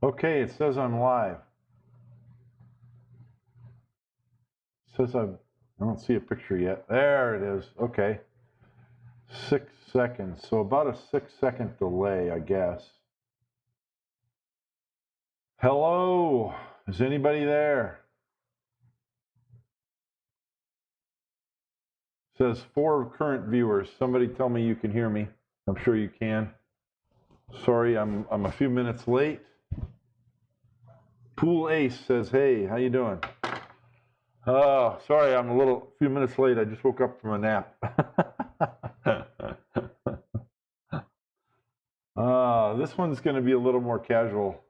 Okay, it says I'm live. It says I don't see a picture yet. There it is. Okay. 6 seconds. So about a 6-second delay, I guess. Hello. Is anybody there? It says 4 current viewers. Somebody tell me you can hear me. I'm sure you can. Sorry, I'm a few minutes late. Pool Ace says, hey, how you doing? Oh, sorry, I'm a few minutes late. I just woke up from a nap. This one's going to be a little more casual.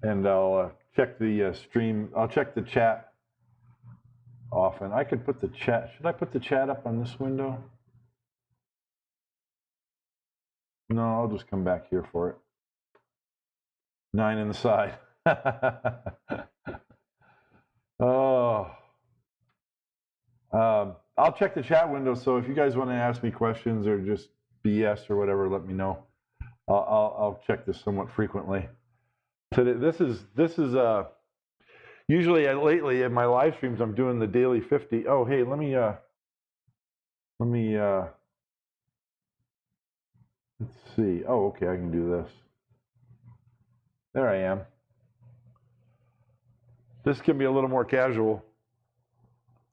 And I'll check the stream. I'll check the chat often. I could put the chat. Should I put the chat up on this window? No, I'll just come back here for it. 9 in the side. Oh. I'll check the chat window, so if you guys want to ask me questions or just BS or whatever, let me know. I'll check this somewhat frequently. Today, this is usually lately in my live streams I'm doing the daily 50. Oh, hey, let me let's see. Oh, okay, I can do this. There I am. This can be a little more casual.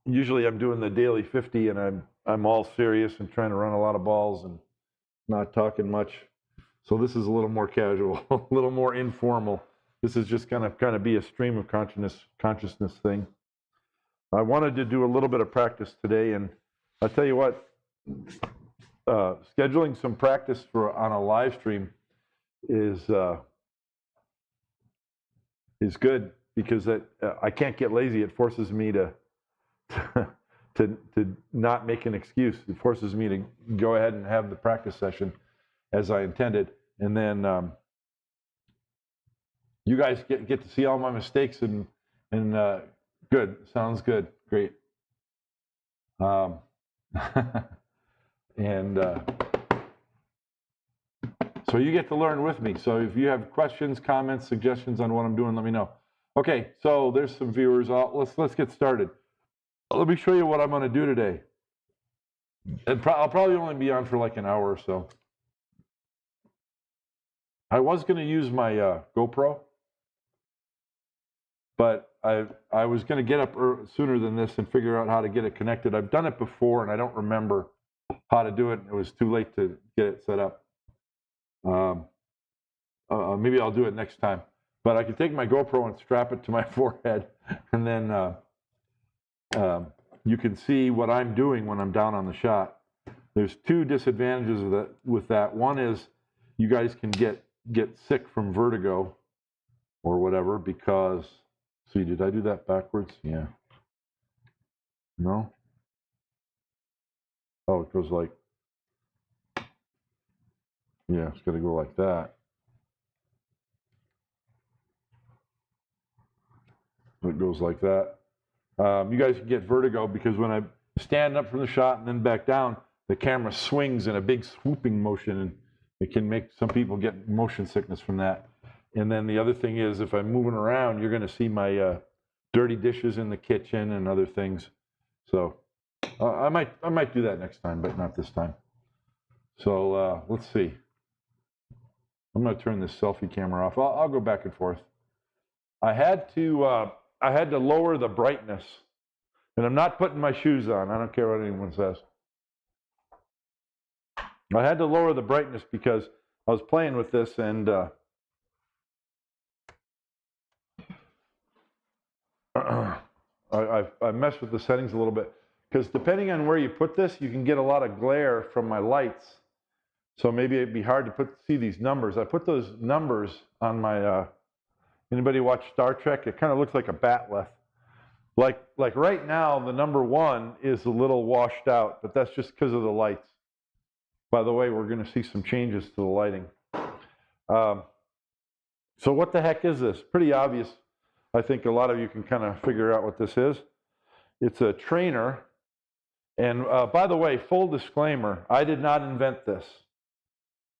Usually I'm doing the daily 50 and I'm all serious and trying to run a lot of balls and not talking much. So this is a little more casual, a little more informal. This is just gonna kind of be a stream of consciousness thing. I wanted to do a little bit of practice today, and I'll tell you what, scheduling some practice on a live stream is good because I can't get lazy. It forces me to not make an excuse. It forces me to go ahead and have the practice session as I intended, and then you guys get to see all my mistakes and good. Sounds good. Great. And so you get to learn with me. So if you have questions, comments, suggestions on what I'm doing, let me know. Okay, so there's some viewers. Let's get started. Let me show you what I'm going to do today. I'll probably only be on for like an hour or so. I was going to use my GoPro, but I was going to get up sooner than this and figure out how to get it connected. I've done it before, and I don't remember how to do it. It was too late to get it set up. Maybe I'll do it next time. But I can take my GoPro and strap it to my forehead, and then you can see what I'm doing when I'm down on the shot. There's 2 disadvantages with that. One is you guys can get sick from vertigo or whatever because, see, did I do that backwards? Yeah. No? Oh, it goes like, yeah, it's going to go like that. It goes like that. You guys can get vertigo because when I stand up from the shot and then back down, the camera swings in a big swooping motion, and it can make some people get motion sickness from that. And then the other thing is, if I'm moving around, you're going to see my dirty dishes in the kitchen and other things. So I might do that next time, but not this time. So let's see. I'm going to turn this selfie camera off. I'll go back and forth. I had to lower the brightness, and I'm not putting my shoes on. I don't care what anyone says. I had to lower the brightness because I was playing with this, and I messed with the settings a little bit because depending on where you put this, you can get a lot of glare from my lights. So maybe it'd be hard to see these numbers. I put those numbers on my. Anybody watch Star Trek? It kind of looks like a bat'leth. Like right now, the number 1 is a little washed out, but that's just because of the lights. By the way, we're going to see some changes to the lighting. So what the heck is this? Pretty obvious. I think a lot of you can kind of figure out what this is. It's a trainer. And by the way, full disclaimer, I did not invent this.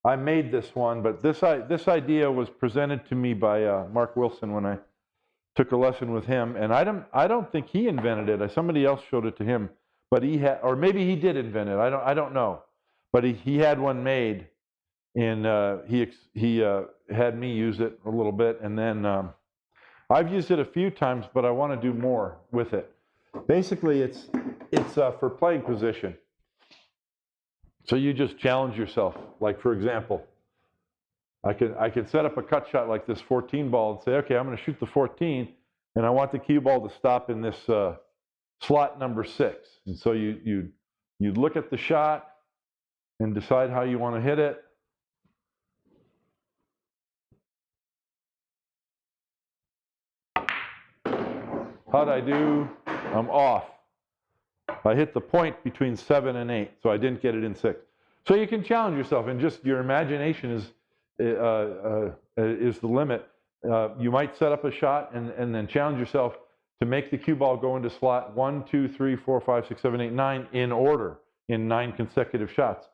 I made this one, but this idea was presented to me by Mark Wilson when I took a lesson with him, and I don't think he invented it. Somebody else showed it to him, but he had, or maybe he did invent it. I don't know, but he had one made, and he had me use it a little bit, and then I've used it a few times, but I want to do more with it. Basically, it's for playing position. So you just challenge yourself. Like, for example, I could set up a cut shot like this 14 ball and say, okay, I'm going to shoot the 14, and I want the cue ball to stop in this slot number 6. And so you look at the shot and decide how you want to hit it. How'd I do? I'm off. I hit the point between 7 and 8, so I didn't get it in 6. So you can challenge yourself, and just your imagination is the limit. You might set up a shot and then challenge yourself to make the cue ball go into slot 1, 2, 3, 4, 5, 6, 7, 8, 9 in order in 9 consecutive shots.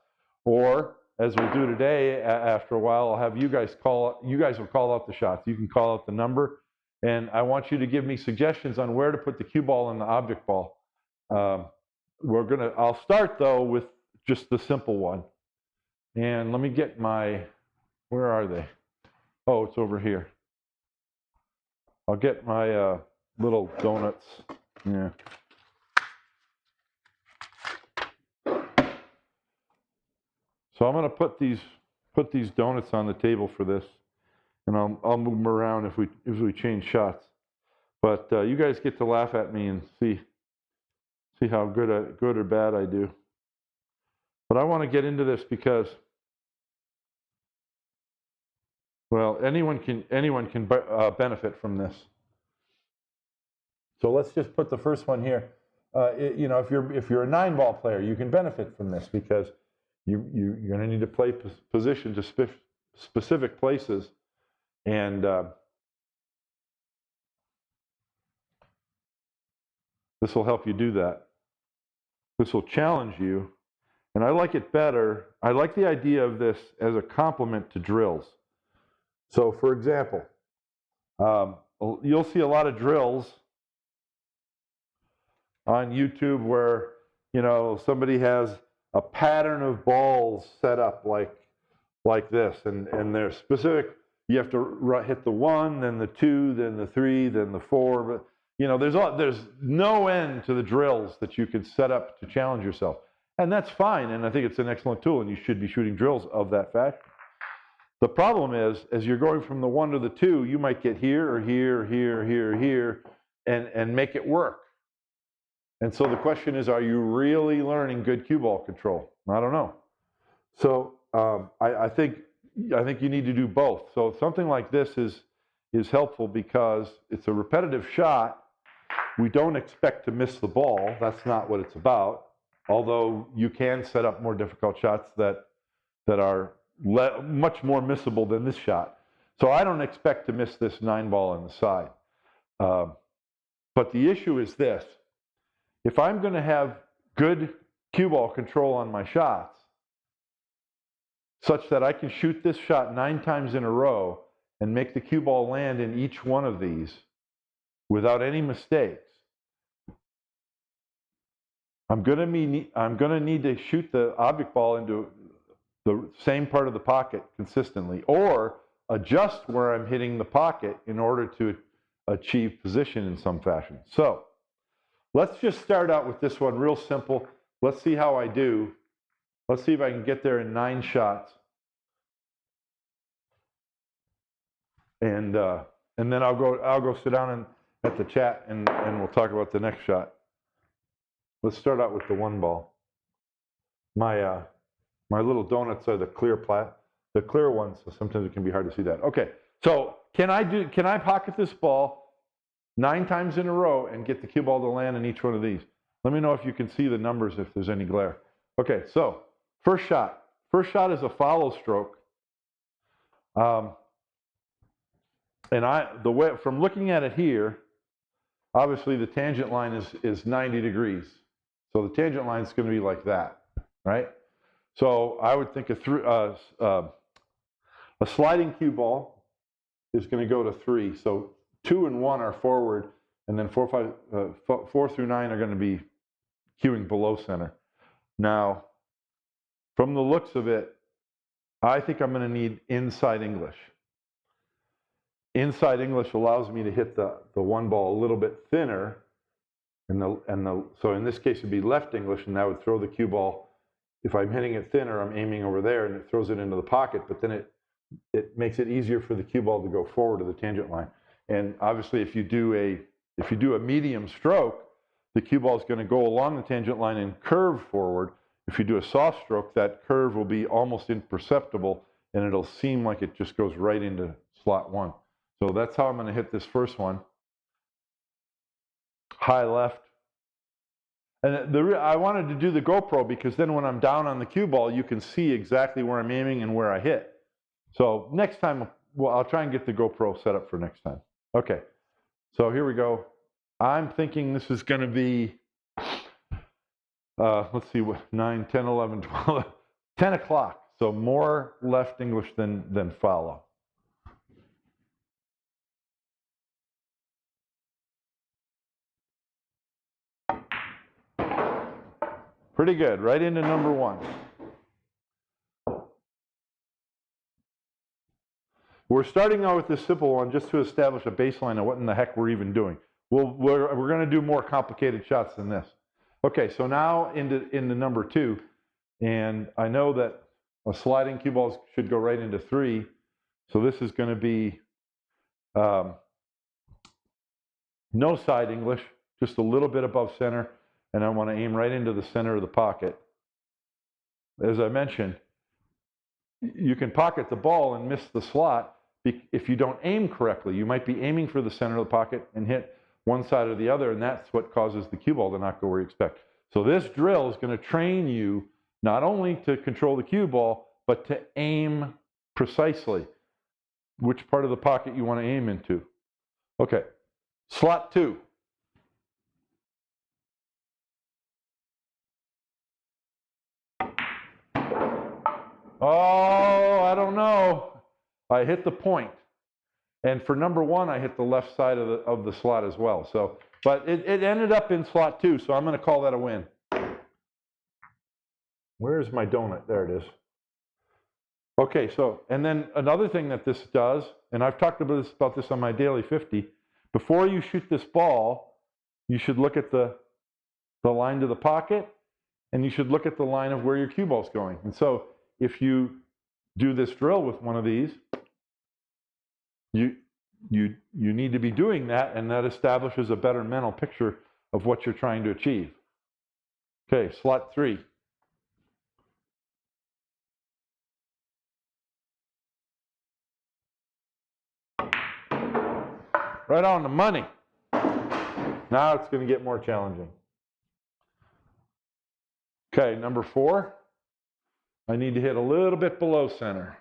Or, as we'll do today, after a while, I'll have you guys will call out the shots. You can call out the number, and I want you to give me suggestions on where to put the cue ball and the object ball. I'll start though with just the simple one. And let me get where are they? Oh, it's over here. I'll get my little donuts. Yeah. So I'm going to put these donuts on the table for this, and I'll move them around if we change shots. But you guys get to laugh at me and see how good or bad I do. But I want to get into this because, well, anyone can benefit from this. So let's just put the first one here. If you're a 9-ball player, you can benefit from this because you're going to need to play position to specific places, and this will help you do that. This will challenge you, and I like it better. I like the idea of this as a complement to drills. So, for example, you'll see a lot of drills on YouTube where, somebody has a pattern of balls set up like this, and they're specific. You have to hit the 1, then the 2, then the 3, then the 4. But there's no end to the drills that you can set up to challenge yourself, and that's fine. And I think it's an excellent tool, and you should be shooting drills of that fashion. The problem is, as you're going from the 1 to the 2, you might get here or here, or here, or here, or here, and make it work. And so the question is, are you really learning good cue ball control? I don't know. So I think you need to do both. So something like this is helpful because it's a repetitive shot. We don't expect to miss the ball. That's not what it's about. Although you can set up more difficult shots that are much more missable than this shot. So I don't expect to miss this 9-ball on the side. But the issue is this. If I'm going to have good cue ball control on my shots, such that I can shoot this shot 9 times in a row and make the cue ball land in each one of these without any mistakes, I'm going to need to shoot the object ball into the same part of the pocket consistently, or adjust where I'm hitting the pocket in order to achieve position in some fashion. So let's just start out with this one real simple. Let's see how I do. Let's see if I can get there in 9 shots. And then I'll go sit down at the chat and we'll talk about the next shot. Let's start out with the 1-ball. My little donuts are the clear ones, so sometimes it can be hard to see that. Okay, so can I pocket this ball 9 times in a row and get the cue ball to land in each one of these? Let me know if you can see the numbers, if there's any glare. Okay, so first shot. First shot is a follow stroke. And from looking at it here, obviously the tangent line is 90 degrees. So the tangent line is going to be like that, right? So I would think A sliding cue ball is going to go to 3. So 2 and 1 are forward, and then 4 through 9 are going to be cueing below center. Now, from the looks of it, I think I'm going to need inside English. Inside English allows me to hit the one ball a little bit thinner, so in this case it'd be left English, and that would throw the cue ball. If I'm hitting it thinner, I'm aiming over there, and it throws it into the pocket. But then it makes it easier for the cue ball to go forward to the tangent line. And obviously, if you do a medium stroke, the cue ball is going to go along the tangent line and curve forward. If you do a soft stroke, that curve will be almost imperceptible, and it'll seem like it just goes right into slot 1. So that's how I'm going to hit this first one. High left. And I wanted to do the GoPro because then when I'm down on the cue ball, you can see exactly where I'm aiming and where I hit. So next time, well, I'll try and get the GoPro set up for next time. Okay, so here we go. I'm thinking this is going to be, let's see, 9, 10, 11, 12, 10 o'clock. So more left English than follow. Pretty good, right into number 1. We're starting out with this simple one just to establish a baseline of what in the heck we're even doing. We're going to do more complicated shots than this. Okay, so now into number 2, and I know that a sliding cue ball should go right into 3, so this is going to be no side English, just a little bit above center, and I want to aim right into the center of the pocket. As I mentioned, you can pocket the ball and miss the slot if you don't aim correctly. You might be aiming for the center of the pocket and hit one side or the other, and that's what causes the cue ball to not go where you expect. So this drill is going to train you not only to control the cue ball, but to aim precisely which part of the pocket you want to aim into. Okay, slot 2. Oh, I don't know. I hit the point. And for number 1, I hit the left side of the slot as well. So, but it ended up in slot 2, so I'm going to call that a win. Where's my donut? There it is. Okay, so, and then another thing that this does, and I've talked about this on my daily 50, before you shoot this ball, you should look at the line to the pocket, and you should look at the line of where your cue ball's going. And so if you do this drill with one of these, you need to be doing that, and that establishes a better mental picture of what you're trying to achieve. Okay, slot 3. Right on the money. Now it's going to get more challenging. Okay, number 4. I need to hit a little bit below center.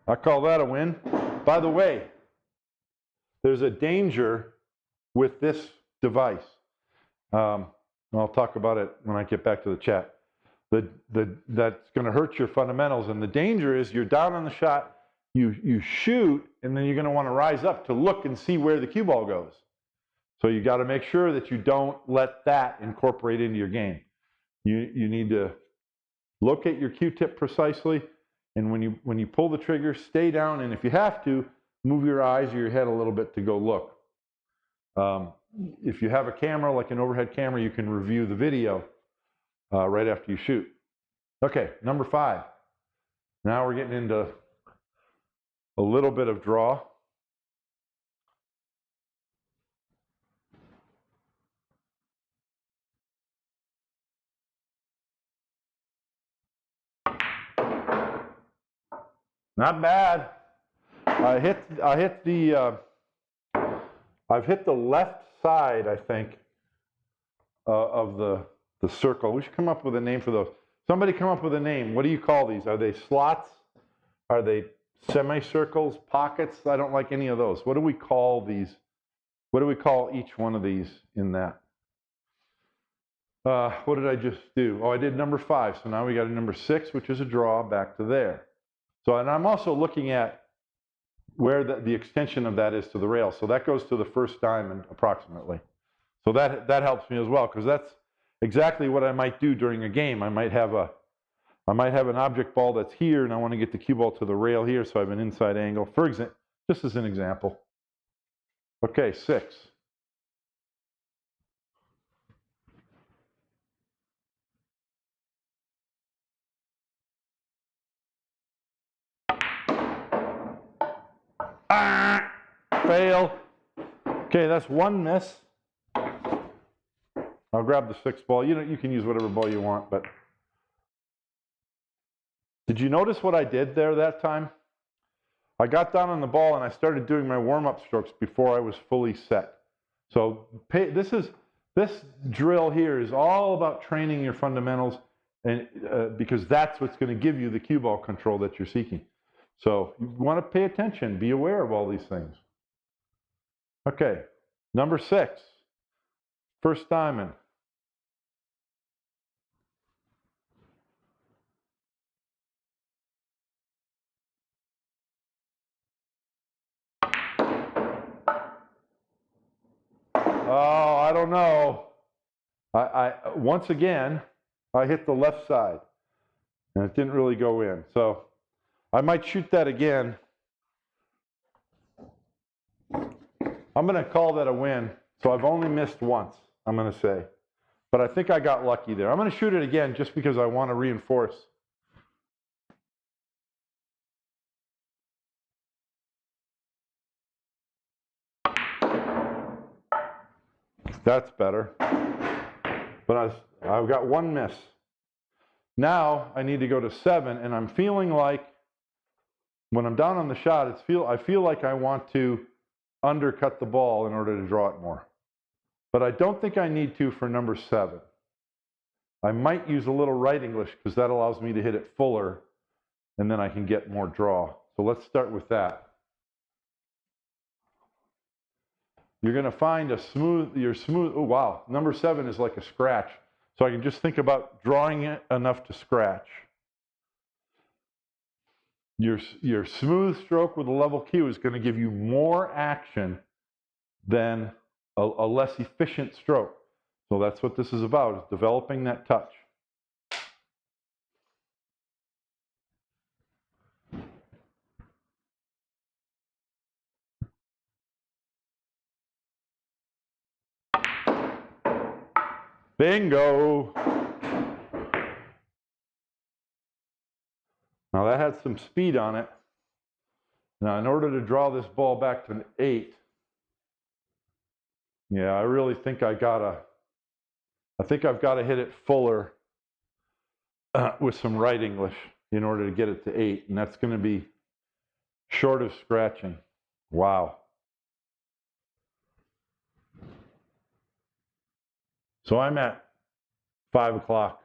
I call that a win. By the way, there's a danger with this device. I'll talk about it when I get back to the chat. That's going to hurt your fundamentals. And the danger is you're down on the shot, you shoot, and then you're going to want to rise up to look and see where the cue ball goes. So you got to make sure that you don't let that incorporate into your game. You need to locate your cue tip precisely, and when you pull the trigger, stay down, and if you have to, move your eyes or your head a little bit to go look. If you have a camera, like an overhead camera, you can review the video right after you shoot. Okay, number 5. Now we're getting into a little bit of draw. Not bad. I've hit the left side, I think, of the circle. We should come up with a name for those. Somebody come up with a name. What do you call these? Are they slots? Are they semicircles, pockets? I don't like any of those. What do we call these? What do we call each one of these in that? What did I just do? Oh, I did number 5. So now we got a number 6, which is a draw back to there. So, and I'm also looking at where the extension of that is to the rail. So that goes to the first diamond approximately. So that helps me as well, because that's exactly what I might do during a game. I might have an object ball that's here, and I want to get the cue ball to the rail here, so I have an inside angle. For example, just as an example. Okay, 6. Ah, fail. Okay, that's 1 miss. I'll grab the 6th ball. You can use whatever ball you want, but did you notice what I did there that time? I got down on the ball and I started doing my warm-up strokes before I was fully set. So this drill here is all about training your fundamentals, and because that's what's going to give you the cue ball control that you're seeking. So you want to pay attention, be aware of all these things. Okay, number 6, first diamond. Oh, I don't know. Once again, I hit the left side, and it didn't really go in. So I might shoot that again. I'm going to call that a win. So I've only missed once, I'm going to say. But I think I got lucky there. I'm going to shoot it again just because I want to reinforce. That's better. But I've got 1 miss. Now I need to go to 7, and I'm feeling like when I'm down on the shot, I feel like I want to undercut the ball in order to draw it more. But I don't think I need to for number 7. I might use a little right English because that allows me to hit it fuller, and then I can get more draw. So let's start with that. You're going to find oh wow, number 7 is like a scratch. So I can just think about drawing it enough to scratch. Your smooth stroke with a level cue is going to give you more action than a less efficient stroke. So that's what this is about, is developing that touch. Bingo! Now that had some speed on it. Now in order to draw this ball back to an 8, yeah, I really think I've got to hit it fuller with some right English in order to get it to 8, and that's going to be short of scratching. Wow. So I'm at 5 o'clock.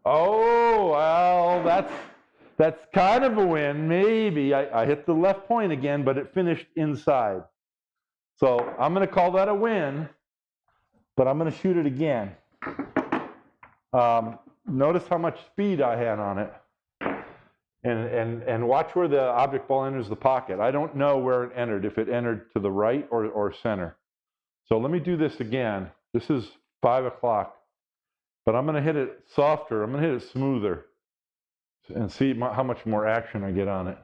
Oh, well, that's kind of a win, maybe. I hit the left point again, but it finished inside. So I'm going to call that a win, but I'm going to shoot it again. Notice how much speed I had on it. And watch where the object ball enters the pocket. I don't know where it entered, if it entered to the right or center. So let me do this again. This is 5 o'clock. But I'm going to hit it softer. I'm going to hit it smoother and see how much more action I get on it.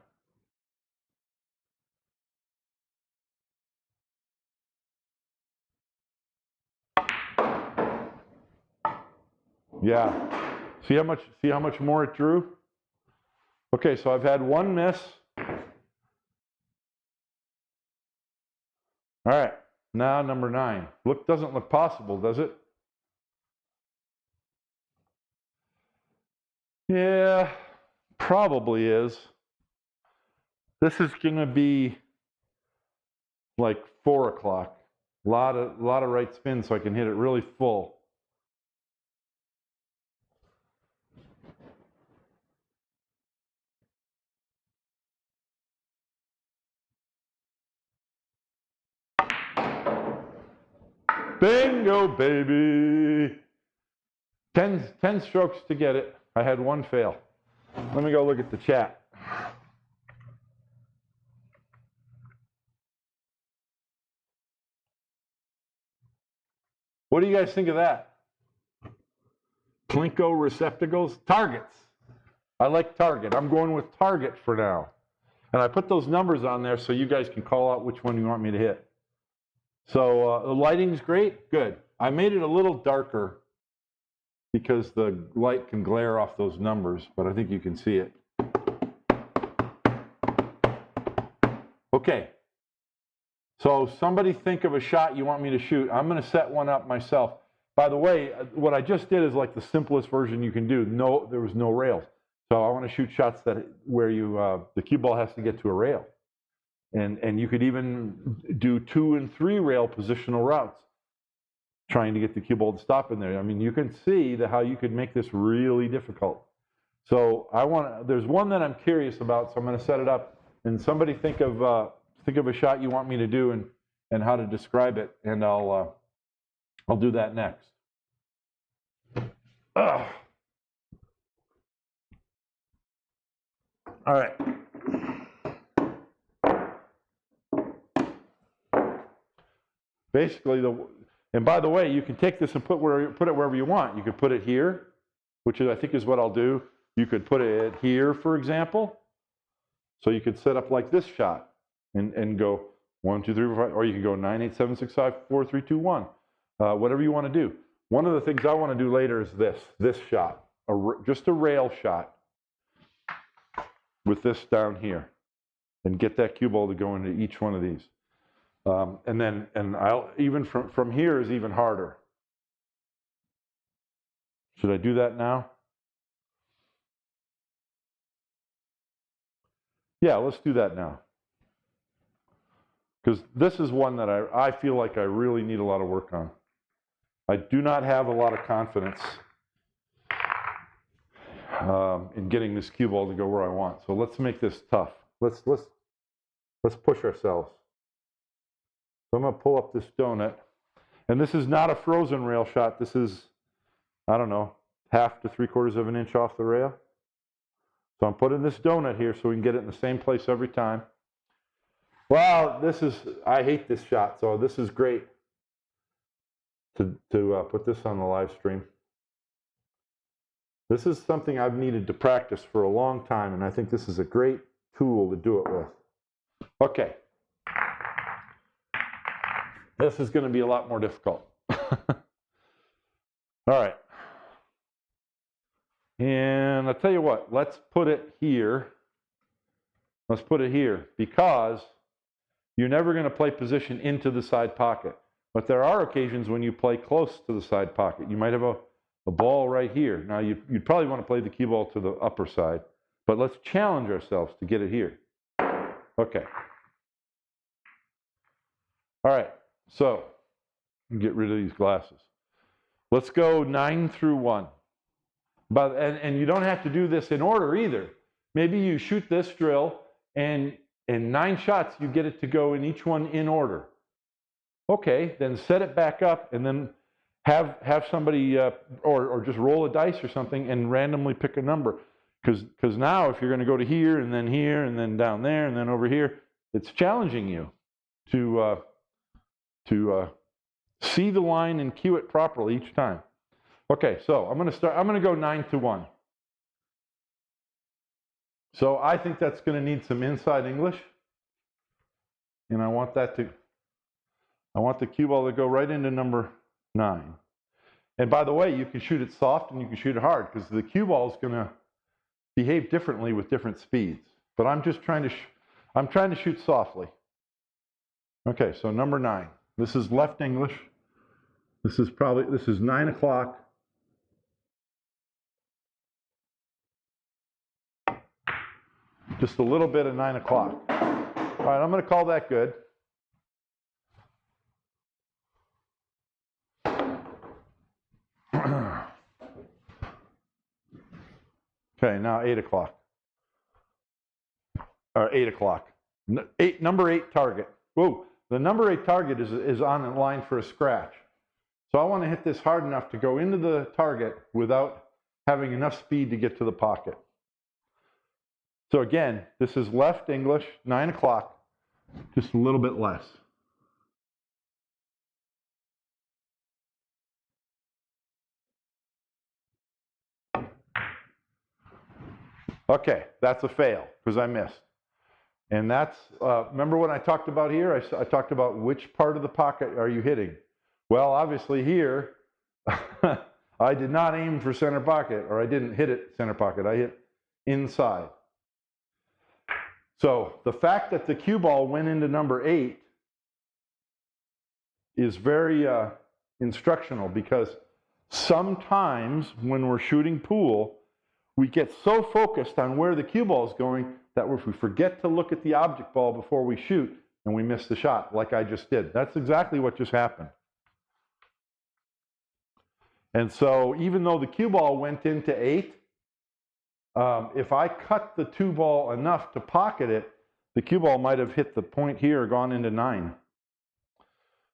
Yeah. See how much more it drew? Okay, so I've had 1 miss. All right. Now number 9. Doesn't look possible, does it? Yeah, probably is. This is going to be like 4 o'clock. A lot of right spin so I can hit it really full. Bingo, baby. 10 strokes to get it. I had one fail. Let me go look at the chat. What do you guys think of that? Plinko receptacles? Targets. I like target. I'm going with target for now. And I put those numbers on there so you guys can call out which one you want me to hit. So the lighting's great? Good. I made it a little darker because the light can glare off those numbers, but I think you can see it. Okay. So somebody think of a shot you want me to shoot. I'm going to set one up myself. By the way, what I just did is like the simplest version you can do. No, there was no rails. So I want to shoot shots that where you the cue ball has to get to a rail. And you could even do 2 and 3 rail positional routes, trying to get the cue ball to stop in there. I mean, you can see how you could make this really difficult. So there's one that I'm curious about, so I'm going to set it up. And somebody think of a shot you want me to do and how to describe it, and I'll do that next. All right. Basically, and by the way, you can take this and put it wherever you want. You could put it here, which I think is what I'll do. You could put it here, for example. So you could set up like this shot and go 1, 2, 3, 4, 5, or you can go 9, 8, 7, 6, 5, 4, 3, 2, 1. Whatever you want to do. One of the things I want to do later is this shot, just a rail shot with this down here, and get that cue ball to go into each one of these. And I'll even from here is even harder. Should I do that now? Yeah, let's do that now. Because this is one that I feel like I really need a lot of work on. I do not have a lot of confidence in getting this cue ball to go where I want. So let's make this tough. Let's push ourselves. So I'm going to pull up this donut. And this is not a frozen rail shot. This is, I don't know, 1/2 to 3/4 of an inch off the rail. So I'm putting this donut here so we can get it in the same place every time. Well, I hate this shot, so this is great to put this on the live stream. This is something I've needed to practice for a long time, and I think this is a great tool to do it with. Okay. This is going to be a lot more difficult. All right. And I'll tell you what, let's put it here. Let's put it here, because you're never going to play position into the side pocket. But there are occasions when you play close to the side pocket. You might have a ball right here. Now, you'd probably want to play the cue ball to the upper side, but let's challenge ourselves to get it here. Okay. All right, so get rid of these glasses. Let's go 9 through 1. And you don't have to do this in order either. Maybe you shoot this drill, and in 9 shots, you get it to go in each one in order. Okay, then set it back up, and then have somebody, or just roll a dice or something and randomly pick a number. Because now if you're going to go to here, and then down there, and then over here, it's challenging you to see the line and cue it properly each time. Okay, so I'm going to go 9 to 1. So I think that's going to need some inside English. And I want the cue ball to go right into number 9. And by the way, you can shoot it soft and you can shoot it hard, because the cue ball is going to behave differently with different speeds. But I'm just trying to shoot softly. Okay, so number 9. This is left English. This is 9 o'clock. Just a little bit of 9 o'clock. All right, I'm going to call that good. Okay, now 8 o'clock. Or 8 o'clock. Number 8 target. Whoa, the number 8 target is on the line for a scratch. So I want to hit this hard enough to go into the target without having enough speed to get to the pocket. So again, this is left English, 9 o'clock, just a little bit less. Okay, that's a fail because I missed. And that's, remember when I talked about here? I talked about which part of the pocket are you hitting? Well, obviously here, I did not aim for center pocket, or I didn't hit it center pocket. I hit inside. So the fact that the cue ball went into number 8 is very instructional, because sometimes when we're shooting pool, we get so focused on where the cue ball is going that if we forget to look at the object ball before we shoot, and we miss the shot, like I just did. That's exactly what just happened. And so even though the cue ball went into 8, if I cut the 2 ball enough to pocket it, the cue ball might have hit the point here, gone into 9.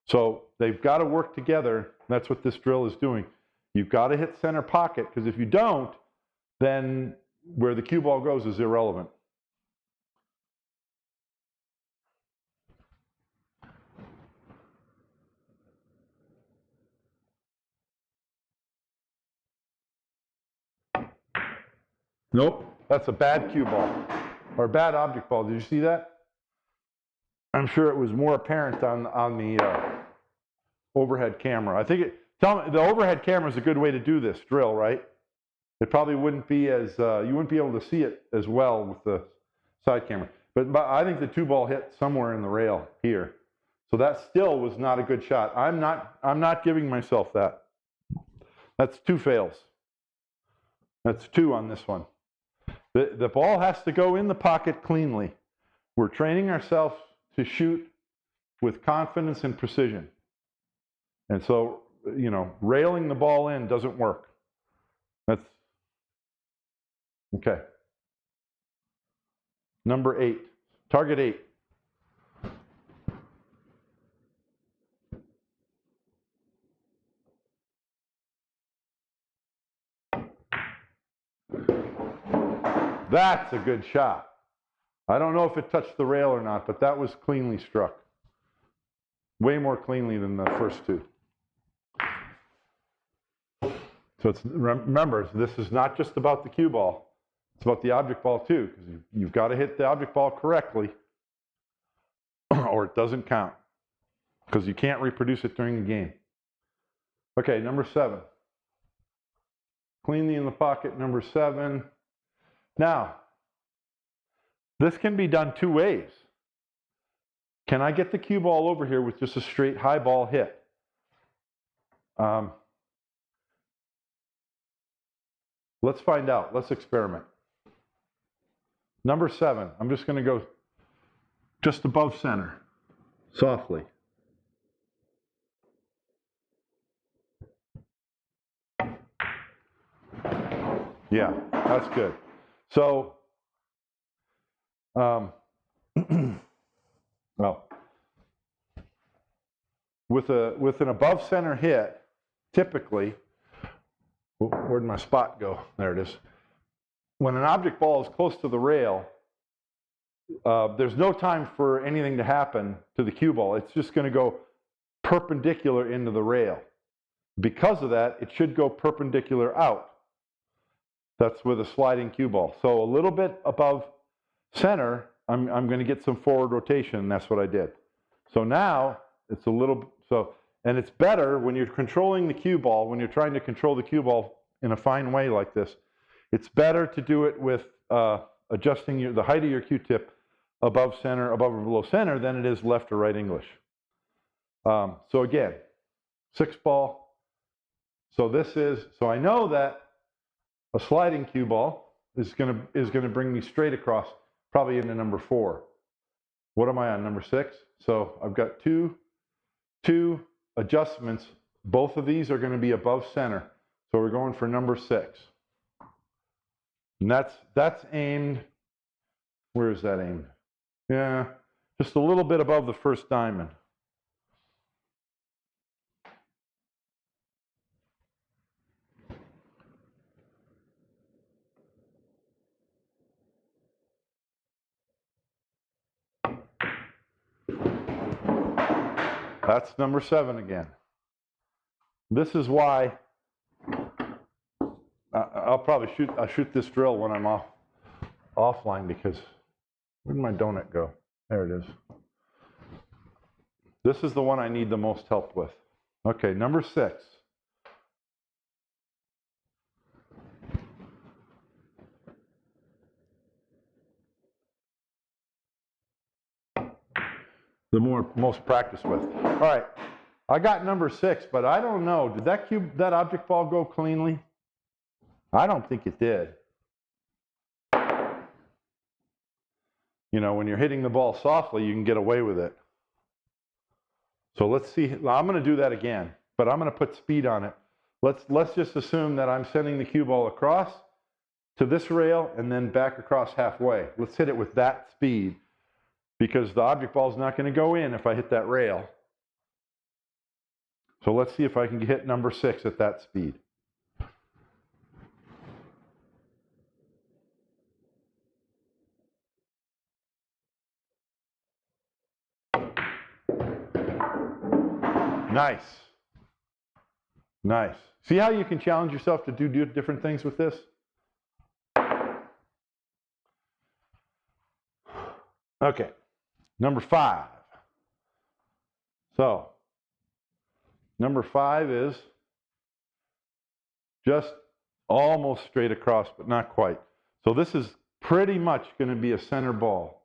So they've got to work together. That's what this drill is doing. You've got to hit center pocket, because if you don't, then where the cue ball goes is irrelevant. Nope, that's a bad cue ball, or bad object ball. Did you see that? I'm sure it was more apparent on the overhead camera. I think tell me, the overhead camera is a good way to do this drill, right? It probably wouldn't be as, you wouldn't be able to see it as well with the side camera. But I think the 2 ball hit somewhere in the rail here. So that still was not a good shot. I'm not giving myself that. That's 2 fails. That's 2 on this one. The ball has to go in the pocket cleanly. We're training ourselves to shoot with confidence and precision. And so, you know, railing the ball in doesn't work. That's okay. Number 8, target 8. That's a good shot. I don't know if it touched the rail or not, but that was cleanly struck. Way more cleanly than the first 2. So it's, remember, this is not just about the cue ball. It's about the object ball too, because you've got to hit the object ball correctly or it doesn't count, because you can't reproduce it during the game. Okay, number 7. Cleanly in the pocket, number 7. Now, this can be done 2 ways. Can I get the cue ball over here with just a straight high ball hit? Let's find out. Let's experiment. Number 7, I'm just going to go just above center, softly. Yeah, that's good. So, well, with an above center hit, typically, where'd my spot go? There it is. When an object ball is close to the rail, there's no time for anything to happen to the cue ball. It's just going to go perpendicular into the rail. Because of that, it should go perpendicular out. That's with a sliding cue ball. So a little bit above center, I'm going to get some forward rotation, and that's what I did. So now it's a little, and it's better when you're controlling the cue ball, when you're trying to control the cue ball in a fine way like this, it's better to do it with adjusting the height of your Q-tip above center, above or below center, than it is left or right English. So again, 6 ball. So so I know that a sliding cue ball is going to bring me straight across, probably into number 4. What am I on, number 6? So I've got two adjustments. Both of these are going to be above center. So we're going for number 6. And that's aimed, where is that aimed? Yeah, just a little bit above the first diamond. That's number 7 again. This is why I'll shoot this drill when I'm offline, because where'd my donut go? There it is. This is the one I need the most help with. Okay, number 6. The most practice with. All right, I got number 6, but I don't know. Did that object ball go cleanly? I don't think it did. You know, when you're hitting the ball softly, you can get away with it. So let's see. I'm going to do that again, but I'm going to put speed on it. Let's just assume that I'm sending the cue ball across to this rail and then back across halfway. Let's hit it with that speed, because the object ball is not going to go in if I hit that rail. So let's see if I can hit number 6 at that speed. Nice. Nice. See how you can challenge yourself to do different things with this? Okay, number 5. So, number 5 is just almost straight across, but not quite. So this is pretty much going to be a center ball.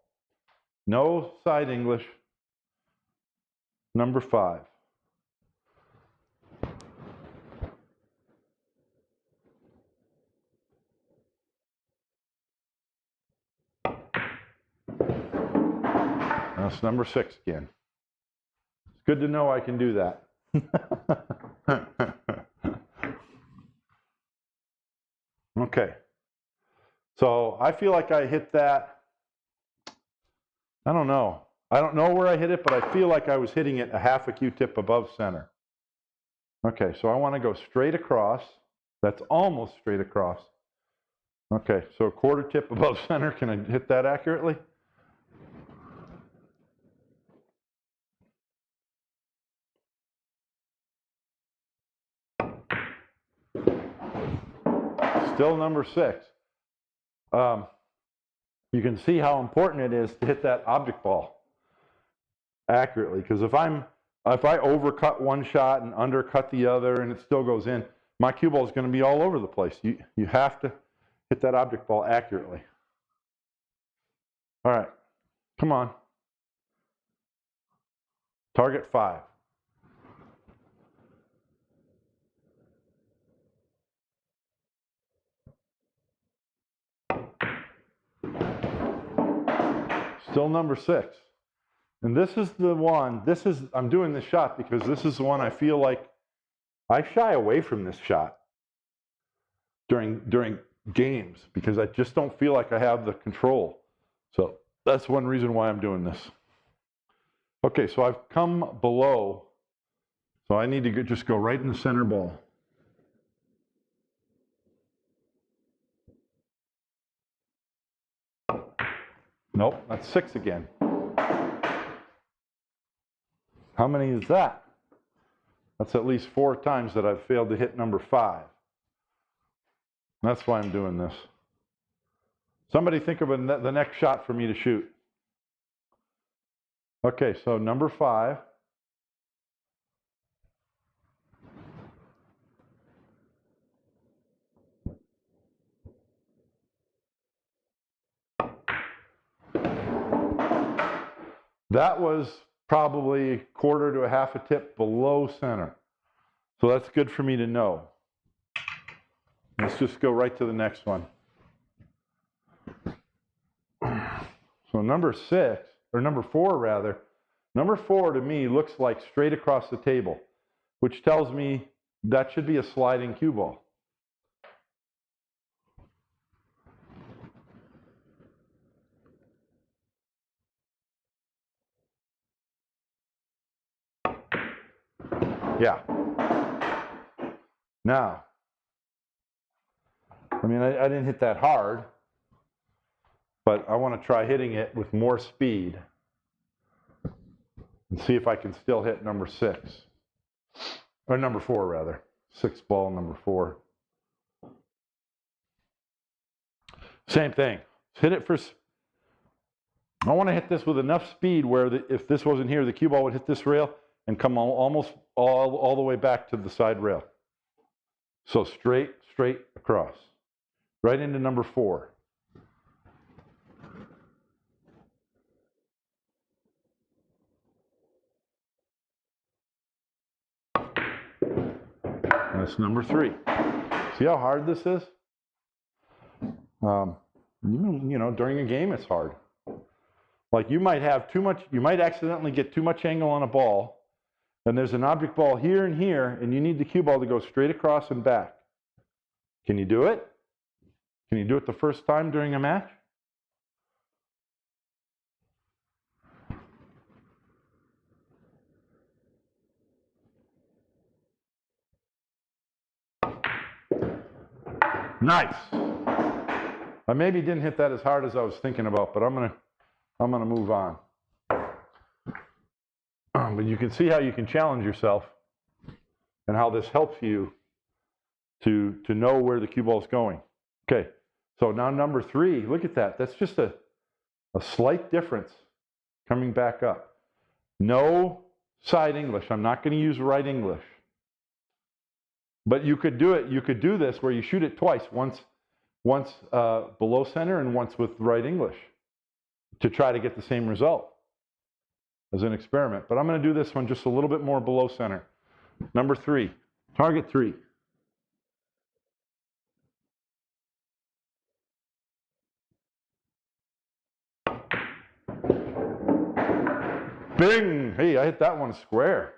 No side English. Number 5. That's number 6 again. It's good to know I can do that. Okay. So I feel like I hit that. I don't know. I don't know where I hit it, but I feel like I was hitting it a half a Q-tip above center. Okay, so I want to go straight across. That's almost straight across. Okay, so a quarter tip above center. Can I hit that accurately? Still number 6. You can see how important it is to hit that object ball accurately, because if I overcut one shot and undercut the other and it still goes in, my cue ball is going to be all over the place. You have to hit that object ball accurately. All right, come on. Target 5. Still number 6. And this is the one, I'm doing this shot because this is the one I feel like I shy away from this shot during games, because I just don't feel like I have the control. So that's one reason why I'm doing this. Okay, so I've come below, so I need to just go right in the center ball. Nope, that's 6 again. How many is that? That's at least 4 times that I've failed to hit number 5. That's why I'm doing this. Somebody think of the next shot for me to shoot. Okay, so number 5. That was probably a quarter to a half a tip below center. So that's good for me to know. Let's just go right to the next one. So number 6, or number 4 rather, number 4 to me looks like straight across the table, which tells me that should be a sliding cue ball. Yeah. Now, I mean, I didn't hit that hard, but I want to try hitting it with more speed. and see if I can still hit number 6. Or number 4, rather. 6th ball, number 4. Same thing. Hit it for... I want to hit this with enough speed where if this wasn't here, the cue ball would hit this rail and come almost all the way back to the side rail. So straight across. Right into number 4. That's number 3. See how hard this is? You know, during a game it's hard. Like you might have too much, you might accidentally get too much angle on a ball, and there's an object ball here and here, and you need the cue ball to go straight across and back. Can you do it? Can you do it the first time during a match? Nice. I maybe didn't hit that as hard as I was thinking about, but I'm gonna move on. But you can see how you can challenge yourself and how this helps you to know where the cue ball is going. Okay, so now number 3, look at that. That's just a slight difference coming back up. No side English. I'm not going to use right English. But you could do it. You could do this where you shoot it twice, once below center and once with right English, to try to get the same result as an experiment. But I'm going to do this one just a little bit more below center. Number 3, target 3. Bing! Hey, I hit that one square.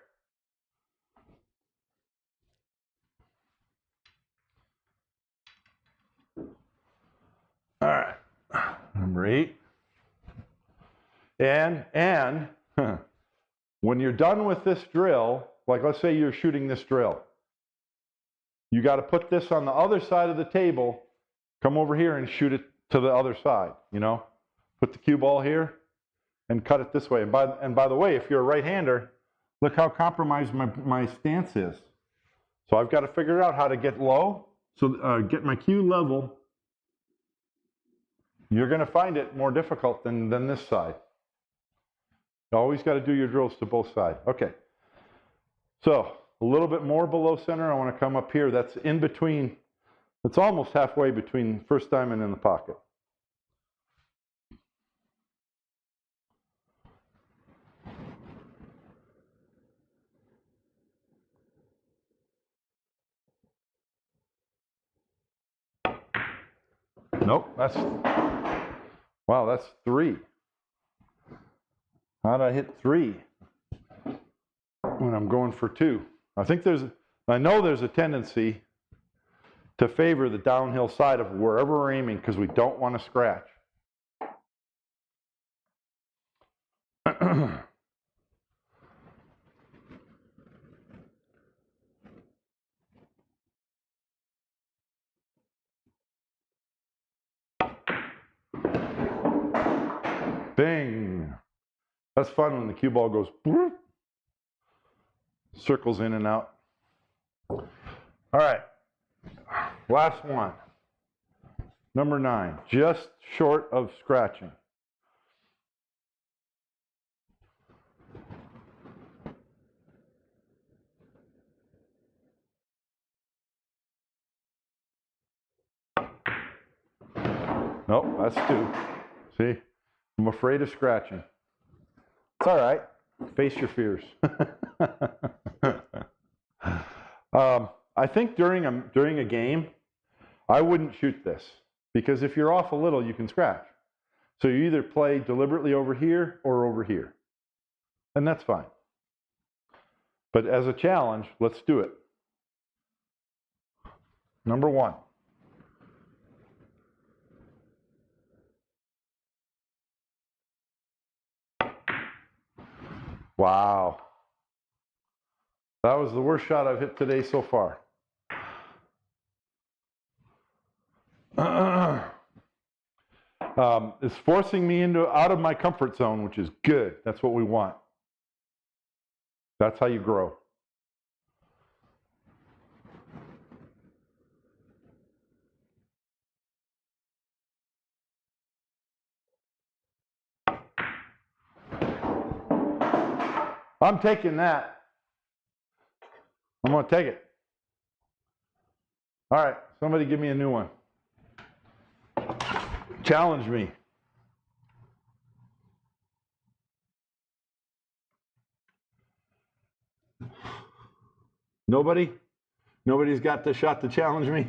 All right, number 8. And when you're done with this drill, like let's say you're shooting this drill, you got to put this on the other side of the table, come over here and shoot it to the other side, you know? Put the cue ball here and cut it this way. And by the way, if you're a right-hander, look how compromised my stance is. So I've got to figure out how to get low, so get my cue level. You're going to find it more difficult than this side. You always got to do your drills to both sides. Okay. So a little bit more below center. I want to come up here. That's in between. It's almost halfway between first diamond and the pocket. Nope, wow, that's 3. How did I hit 3 when I'm going for 2? I know there's a tendency to favor the downhill side of wherever we're aiming because we don't want to scratch. Bing! That's fun when the cue ball goes circles in and out. All right, last one. Number 9, just short of scratching. Nope, that's 2. See? I'm afraid of scratching. It's all right. Face your fears. I think during a game, I wouldn't shoot this because if you're off a little, you can scratch. So you either play deliberately over here or over here, and that's fine. But as a challenge, let's do it. Number 1. Wow. That was the worst shot I've hit today so far. It's forcing me out of my comfort zone, which is good. That's what we want. That's how you grow. I'm taking that. I'm going to take it. All right, somebody give me a new one. Challenge me. Nobody? Nobody's got the shot to challenge me?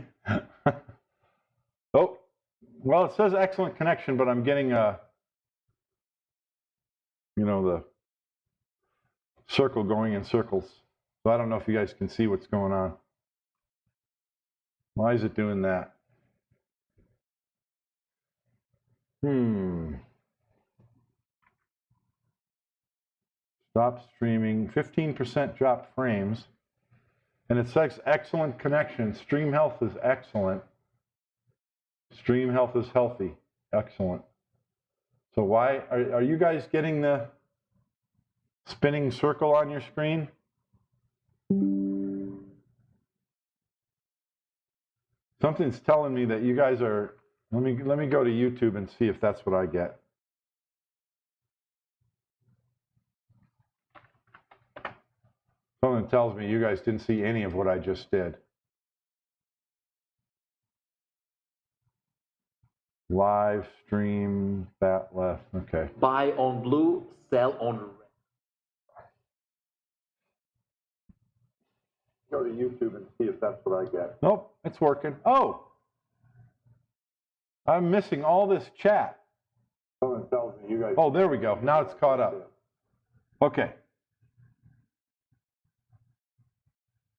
Oh, well, it says excellent connection, but I'm getting the circle going in circles. So I don't know if you guys can see what's going on. Why is it doing that? Stop streaming. 15% dropped frames. And it says excellent connection. Stream health is excellent. Stream health is healthy. Excellent. So why are you guys getting the spinning circle on your screen? Something's telling me that you guys are. Let me go to YouTube and see if that's what I get. Something tells me you guys didn't see any of what I just did. Live stream, that left, okay. Buy on blue, sell on red. Go to YouTube and see if that's what I get. Nope, it's working. Oh! I'm missing all this chat. Something tells me you guys. Oh, there we go. Now it's caught up. Okay.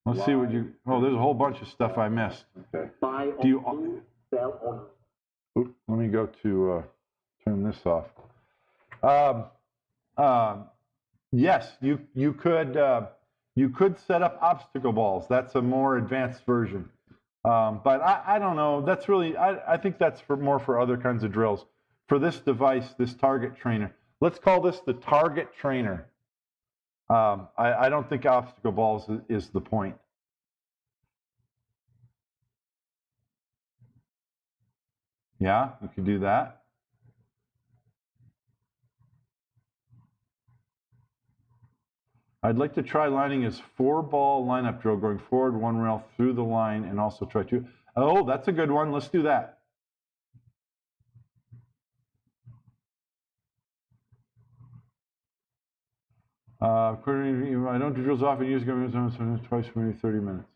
Let's see what you. Oh, there's a whole bunch of stuff I missed. Okay. Buy on blue, sell on red. Oops, let me go to turn this off. Yes, you could set up obstacle balls. That's a more advanced version. But I don't know. That's really I think that's more for other kinds of drills. For this device, this target trainer, let's call this the target trainer. I don't think obstacle balls is the point. Yeah, you can do that. I'd like to try lining his 4-ball lineup drill, going forward 1 rail through the line, and also try 2. Oh, that's a good one. Let's do that. I don't do drills often. Use them twice, maybe 30 minutes.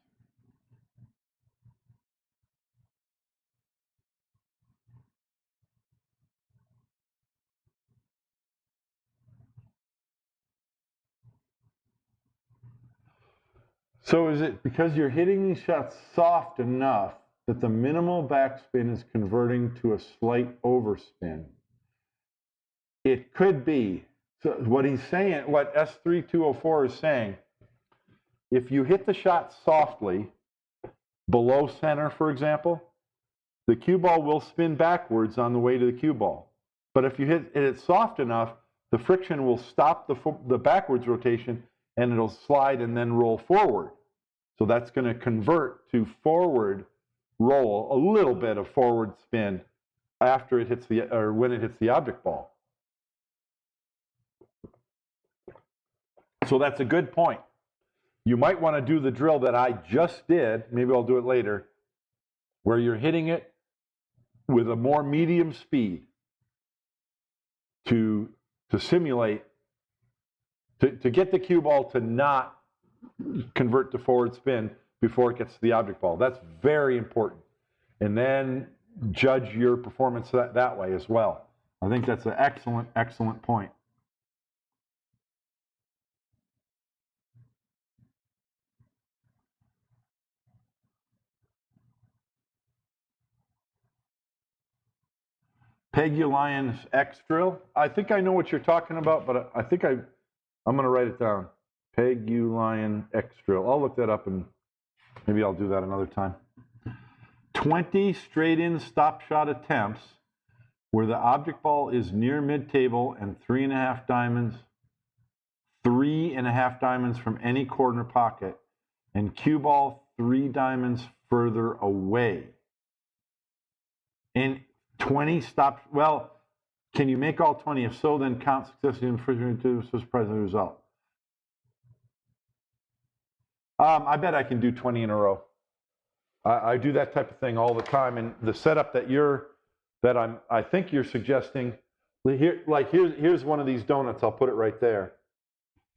So is it because you're hitting these shots soft enough that the minimal backspin is converting to a slight overspin? It could be. So what he's saying, what S3204 is saying, if you hit the shot softly, below center, for example, the cue ball will spin backwards on the way to the cue ball. But if you hit it soft enough, the friction will stop the backwards rotation, and it'll slide and then roll forward. So that's going to convert to forward roll, a little bit of forward spin after it hits when it hits the object ball. So that's a good point. You might want to do the drill that I just did, maybe I'll do it later, where you're hitting it with a more medium speed to simulate, to get the cue ball to not convert to forward spin before it gets to the object ball. That's very important. And then judge your performance that way as well. I think that's an excellent, excellent point. Pegulion's X drill. I think I know what you're talking about, but I think I'm going to write it down. Pegulion X drill. I'll look that up and maybe I'll do that another time. 20 straight-in stop shot attempts where the object ball is near mid-table and 3.5 diamonds 3.5 diamonds from any corner pocket, and cue ball 3 diamonds further away. And 20 stops, well, can you make all 20? If so, then count successfully in refrigerator to surprise the result. I bet I can do 20 in a row. I do that type of thing all the time, and the setup I think you're suggesting, here's one of these donuts, I'll put it right there.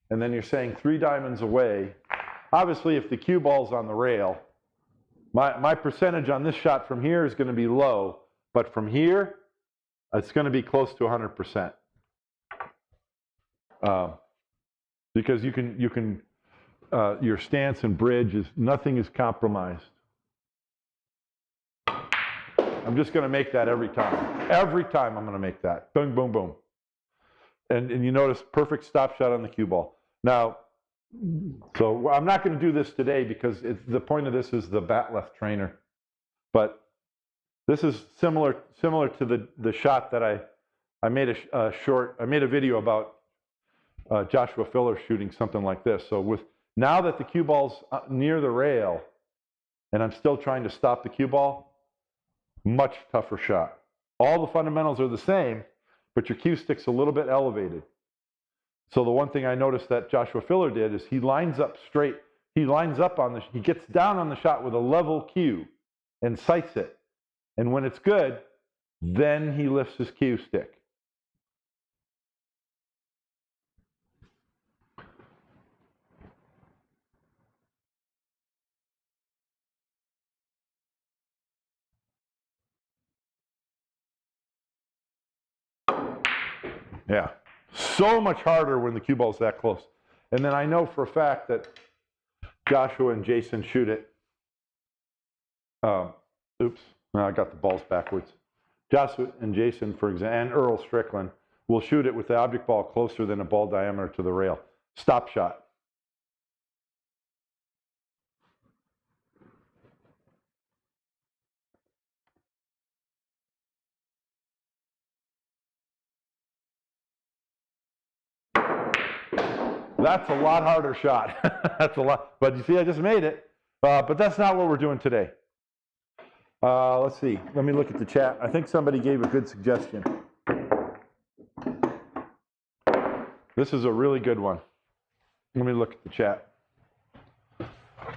And then you're saying 3 diamonds away. Obviously, if the cue ball's on the rail, my percentage on this shot from here is going to be low, but from here, it's going to be close to 100%. Because you can your stance and bridge nothing is compromised. I'm just going to make that every time. Every time I'm going to make that. Boom, boom, boom. And you notice perfect stop shot on the cue ball. Now, so I'm not going to do this today because the point of this is the bat left trainer. But this is similar to the shot that I made I made a video about Joshua Filler shooting something like this. So now that the cue ball's near the rail and I'm still trying to stop the cue ball, much tougher shot. All the fundamentals are the same, but your cue stick's a little bit elevated. So the one thing I noticed that Joshua Filler did is he lines up straight. He gets down on the shot with a level cue and sights it. And when it's good, then he lifts his cue stick. Yeah, so much harder when the cue ball's that close. And then I know for a fact that Joshua and Jason shoot it. Oops, I got the balls backwards. Joshua and Jason, for example, and Earl Strickland will shoot it with the object ball closer than a ball diameter to the rail. Stop shot. That's a lot harder shot. That's a lot. But you see, I just made it. But that's not what we're doing today. Let's see. Let me look at the chat. I think somebody gave a good suggestion. This is a really good one. Let me look at the chat.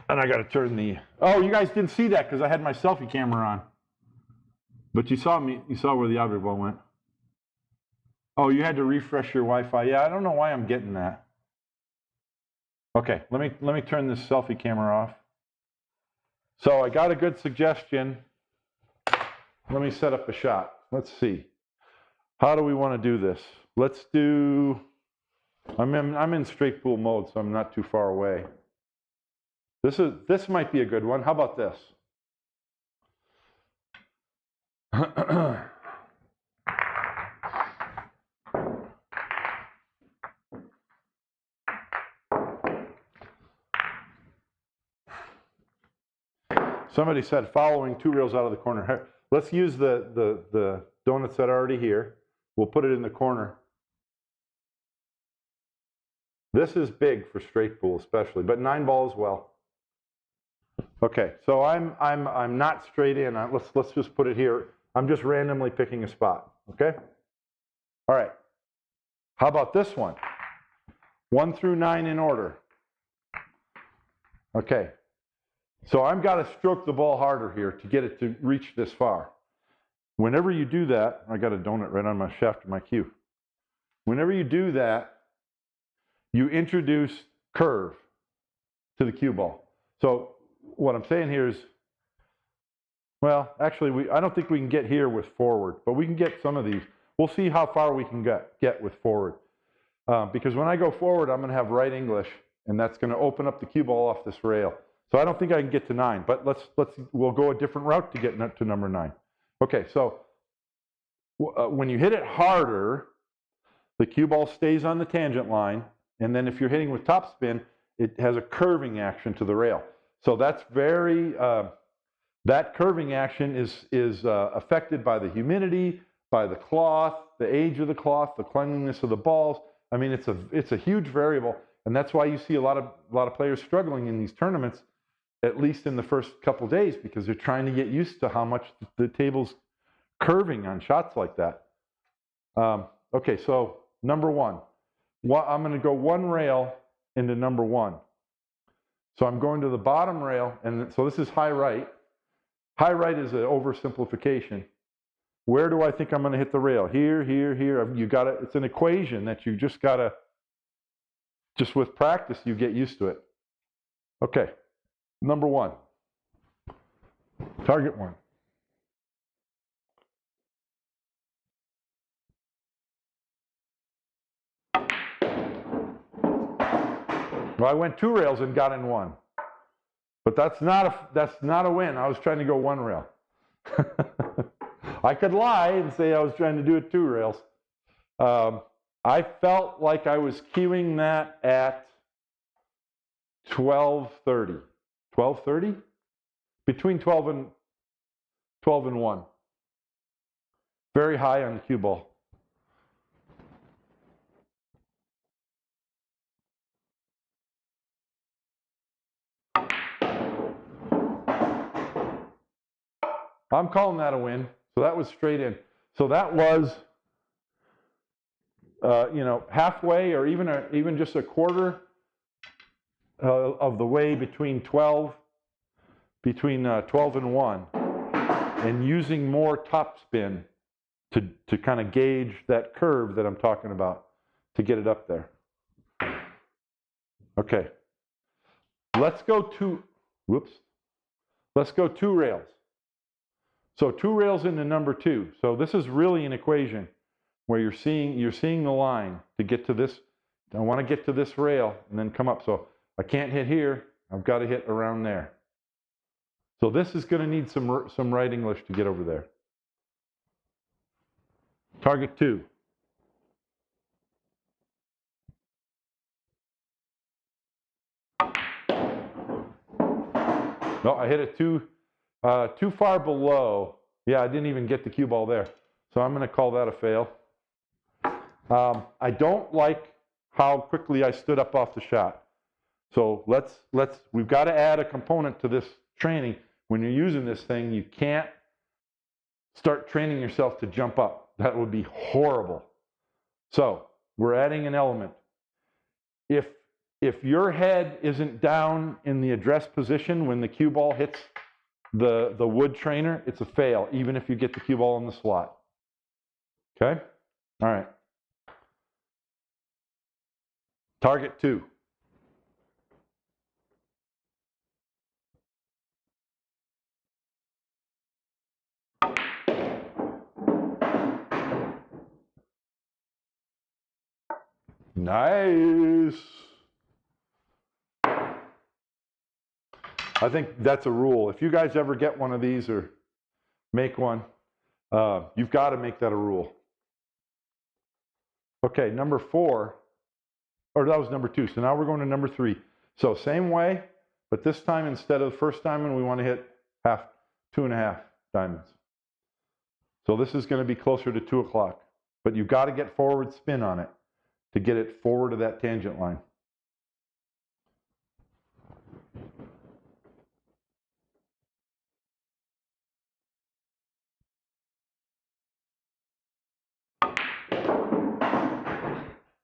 And I got to turn the... Oh, you guys didn't see that because I had my selfie camera on. But you saw where the object ball went. Oh, you had to refresh your Wi-Fi. Yeah, I don't know why I'm getting that. Okay, let me turn this selfie camera off. So I got a good suggestion. Let me set up a shot. Let's see. How do we want to do this? Let's do... I'm in straight pool mode, so I'm not too far away. This might be a good one. How about this? Somebody said following 2 rails out of the corner. Let's use the donuts that are already here. We'll put it in the corner. This is big for straight pool especially, but 9 ball as well. Okay, so I'm not straight in. Let's just put it here. I'm just randomly picking a spot. Okay. All right. How about this one? 1 through 9 in order. Okay. So I've got to stroke the ball harder here to get it to reach this far. Whenever you do that, I got a donut right on my shaft of my cue. Whenever you do that, you introduce curve to the cue ball. So what I'm saying here is, well, actually, I don't think we can get here with forward, but we can get some of these. We'll see how far we can get with forward. Because when I go forward, I'm going to have right English, and that's going to open up the cue ball off this rail. So I don't think I can get to 9, but we'll go a different route to get to number 9. Okay, so when you hit it harder, the cue ball stays on the tangent line, and then if you're hitting with topspin, it has a curving action to the rail. So that's very, that curving action is affected by the humidity, by the cloth, the age of the cloth, the cleanliness of the balls. I mean, it's a huge variable, and that's why you see a lot of players struggling in these tournaments, at least in the first couple days, because they're trying to get used to how much the table's curving on shots like that. Okay, so number one. I'm going to go one rail into number one. So I'm going to the bottom rail, and so this is high right. High right is an oversimplification. Where do I think I'm going to hit the rail? Here, here, here. You got to. It's an equation that you just got to. Just with practice, you get used to it. Okay, number one. Target one. Well, I went two rails and got in one. But that's not a win. I was trying to go one rail. I could lie and say I was trying to do it two rails. I felt like I was cueing that at 12:30. 12:30? Between 12 and 1. Very high on the cue ball. I'm calling that a win. So that was straight in. So that was, halfway or even just a quarter of the way between 12 and 1, and using more topspin to kind of gauge that curve that I'm talking about to get it up there. Okay. Let's go two rails. So two rails into number two. So this is really an equation where you're seeing the line to get to this. I want to get to this rail and then come up. So I can't hit here. I've got to hit around there. So this is going to need some right English to get over there. Target two. No, I hit it too far below. Yeah, I didn't even get the cue ball there. So I'm going to call that a fail. I don't like how quickly I stood up off the shot. So we've got to add a component to this training. When you're using this thing, you can't start training yourself to jump up. That would be horrible. So we're adding an element. If your head isn't down in the address position when the cue ball hits the wood trainer, it's a fail, even if you get the cue ball in the slot. Okay? All right. Target two. Nice. I think that's a rule. If you guys ever get one of these or make one, you've got to make that a rule. Okay, number 4, or that was number 2. So now we're going to number 3. So same way, but this time instead of the first diamond, we want to hit 2.5 diamonds. So this is going to be closer to 2 o'clock, but you've got to get forward spin on it to get it forward of that tangent line.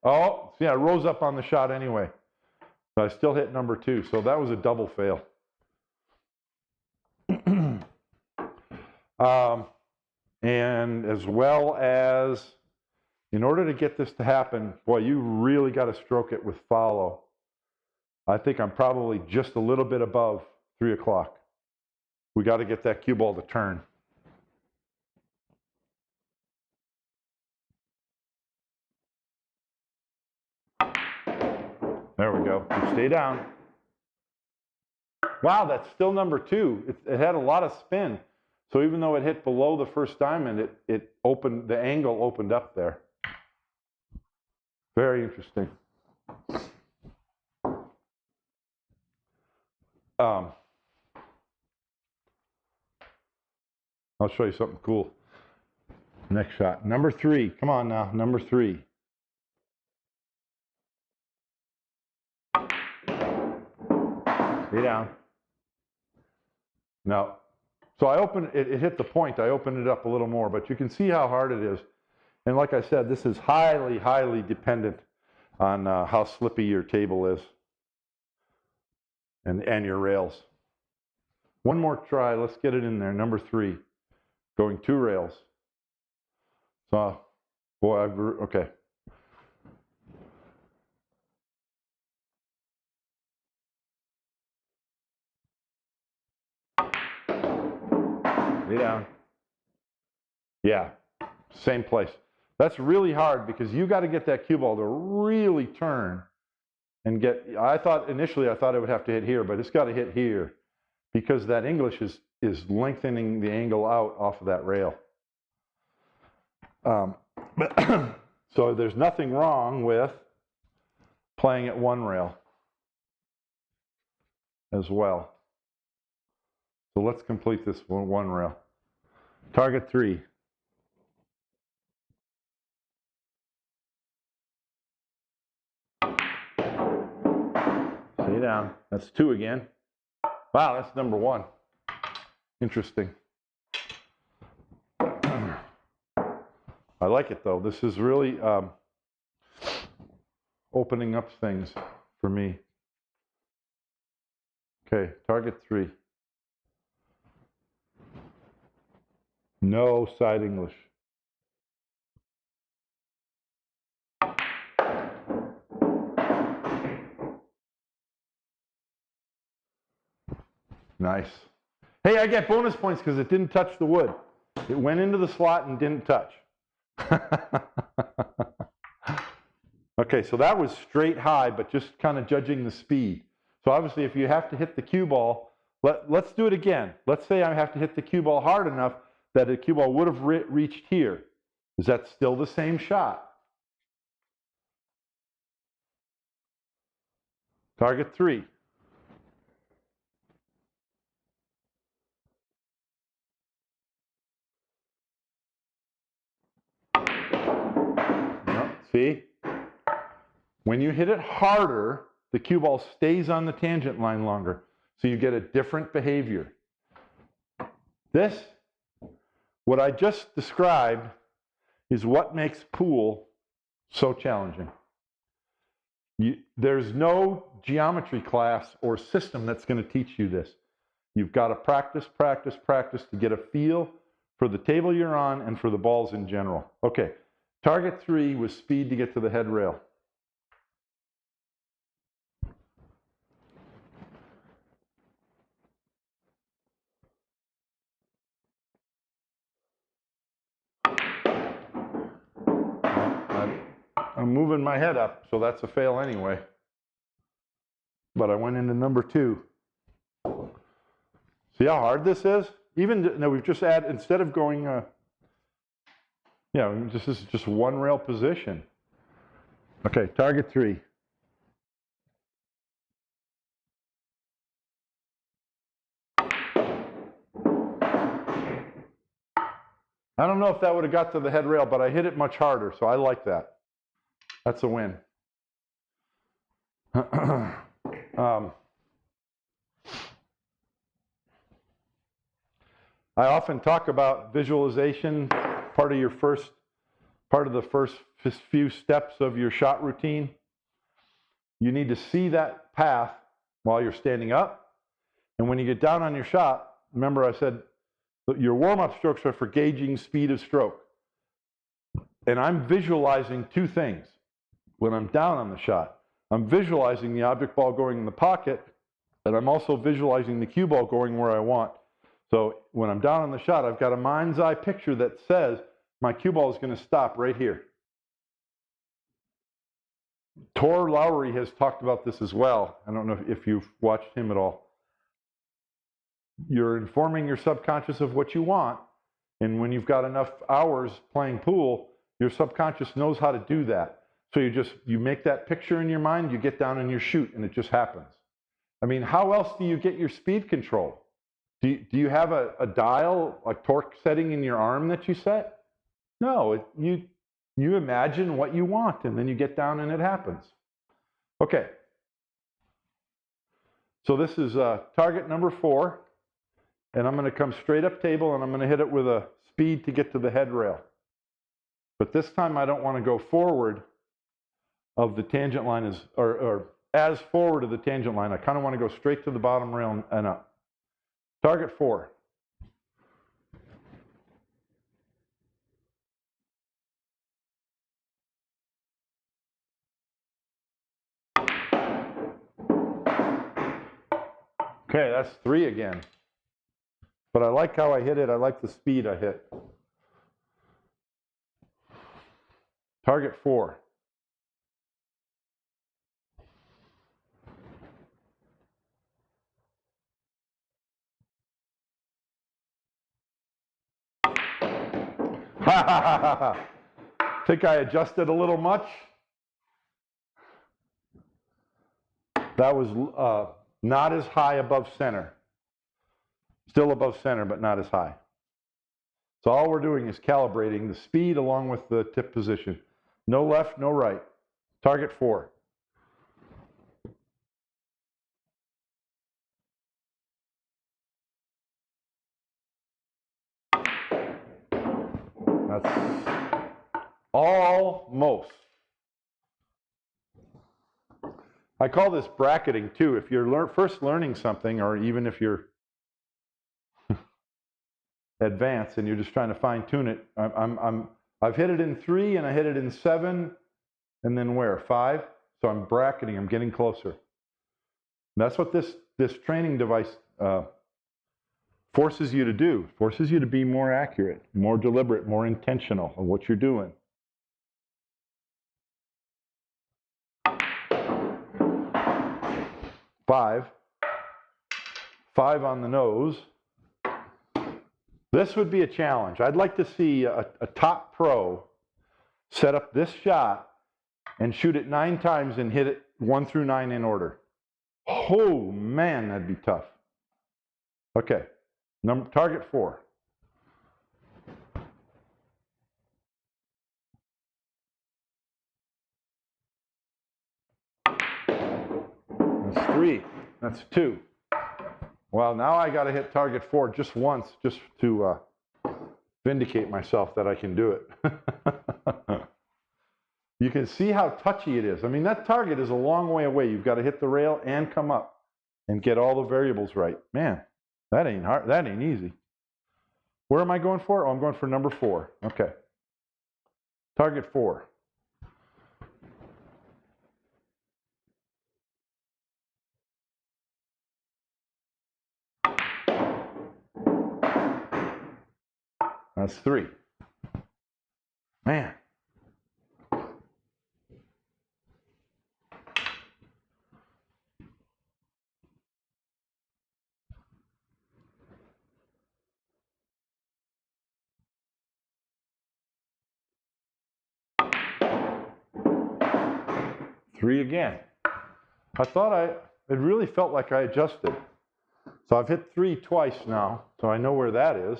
Oh, yeah, it rose up on the shot anyway. But I still hit number 2, so that was a double fail. And as well as, in order to get this to happen, boy, you really got to stroke it with follow. I think I'm probably just a little bit above 3 o'clock. We got to get that cue ball to turn. There we go. You stay down. Wow, that's still number 2. It had a lot of spin. So even though it hit below the first diamond, it opened, the angle opened up there. Very interesting. I'll show you something cool. Next shot. Number 3. Come on now. Number 3. Lay down. Now, so I opened it, it hit the point. I opened it up a little more, but you can see how hard it is. And like I said, this is highly, highly dependent on how slippy your table is and your rails. One more try. Let's get it in there. Number 3, going 2 rails. So, boy, okay. Lay down. Yeah, same place. That's really hard because you got to get that cue ball to really turn and get, initially I thought it would have to hit here, but it's got to hit here because that English is lengthening the angle out off of that rail. So there's nothing wrong with playing at 1 rail as well. So let's complete this 1 rail. Target 3. Stay down. That's 2 again. Wow, that's number 1. Interesting. I like it though. This is really opening up things for me. Okay, target 3. No side English. Nice. Hey, I get bonus points because it didn't touch the wood. It went into the slot and didn't touch. Okay, so that was straight high, but just kind of judging the speed. So obviously, if you have to hit the cue ball, let's do it again. Let's say I have to hit the cue ball hard enough that the cue ball would have reached here. Is that still the same shot? Target 3. No, see? When you hit it harder, the cue ball stays on the tangent line longer. So you get a different behavior. This, what I just described, is what makes pool so challenging. There's no geometry class or system that's going to teach you this. You've got to practice, practice, practice to get a feel for the table you're on and for the balls in general. Okay, target 3 was speed to get to the head rail. I'm moving my head up, so that's a fail anyway. But I went into number 2. See how hard this is? Even now we've just added, instead of going, this is just 1 rail position. Okay, target 3. I don't know if that would have got to the head rail, but I hit it much harder, so I like that. That's a win. I often talk about visualization, part of the first few steps of your shot routine. You need to see that path while you're standing up. And when you get down on your shot, remember I said your warm-up strokes are for gauging speed of stroke. And I'm visualizing 2 things when I'm down on the shot. I'm visualizing the object ball going in the pocket, and I'm also visualizing the cue ball going where I want. So when I'm down on the shot, I've got a mind's eye picture that says my cue ball is going to stop right here. Tor Lowry has talked about this as well. I don't know if you've watched him at all. You're informing your subconscious of what you want, and when you've got enough hours playing pool, your subconscious knows how to do that. So you make that picture in your mind, you get down and you shoot, and it just happens. I mean, how else do you get your speed control? Do you have a dial, a torque setting in your arm that you set? No, you imagine what you want, and then you get down and it happens. Okay. So this is target number 4, and I'm going to come straight up table, and I'm going to hit it with a speed to get to the head rail. But this time I don't want to go forward of the tangent line, or as forward of the tangent line. I kind of want to go straight to the bottom rail and up. Target 4. Okay, that's 3 again. But I like how I hit it. I like the speed I hit. Target 4. Think I adjusted a little much? That was not as high above center. Still above center, but not as high. So all we're doing is calibrating the speed along with the tip position. No left, no right. Target 4. That's almost. I call this bracketing too. If you're first learning something, or even if you're advanced and you're just trying to fine tune it, I've hit it in 3 and I hit it in 7, and then where? 5. So I'm bracketing. I'm getting closer. And that's what this training device forces you to do. Forces you to be more accurate, more deliberate, more intentional of what you're doing. Five on the nose. This would be a challenge. I'd like to see a top pro set up this shot and shoot it 9 times and hit it 1 through 9 in order. Oh man, that'd be tough. Okay, target 4. That's 3. That's 2. Well, now I got to hit target 4 just once, just to vindicate myself that I can do it. You can see how touchy it is. I mean, that target is a long way away. You've got to hit the rail and come up and get all the variables right. Man, that ain't hard. That ain't easy. Where am I going for? Oh, I'm going for number 4. Okay. Target 4. That's 3. Man. Three again. I thought it really felt like I adjusted. So I've hit 3 twice now, so I know where that is.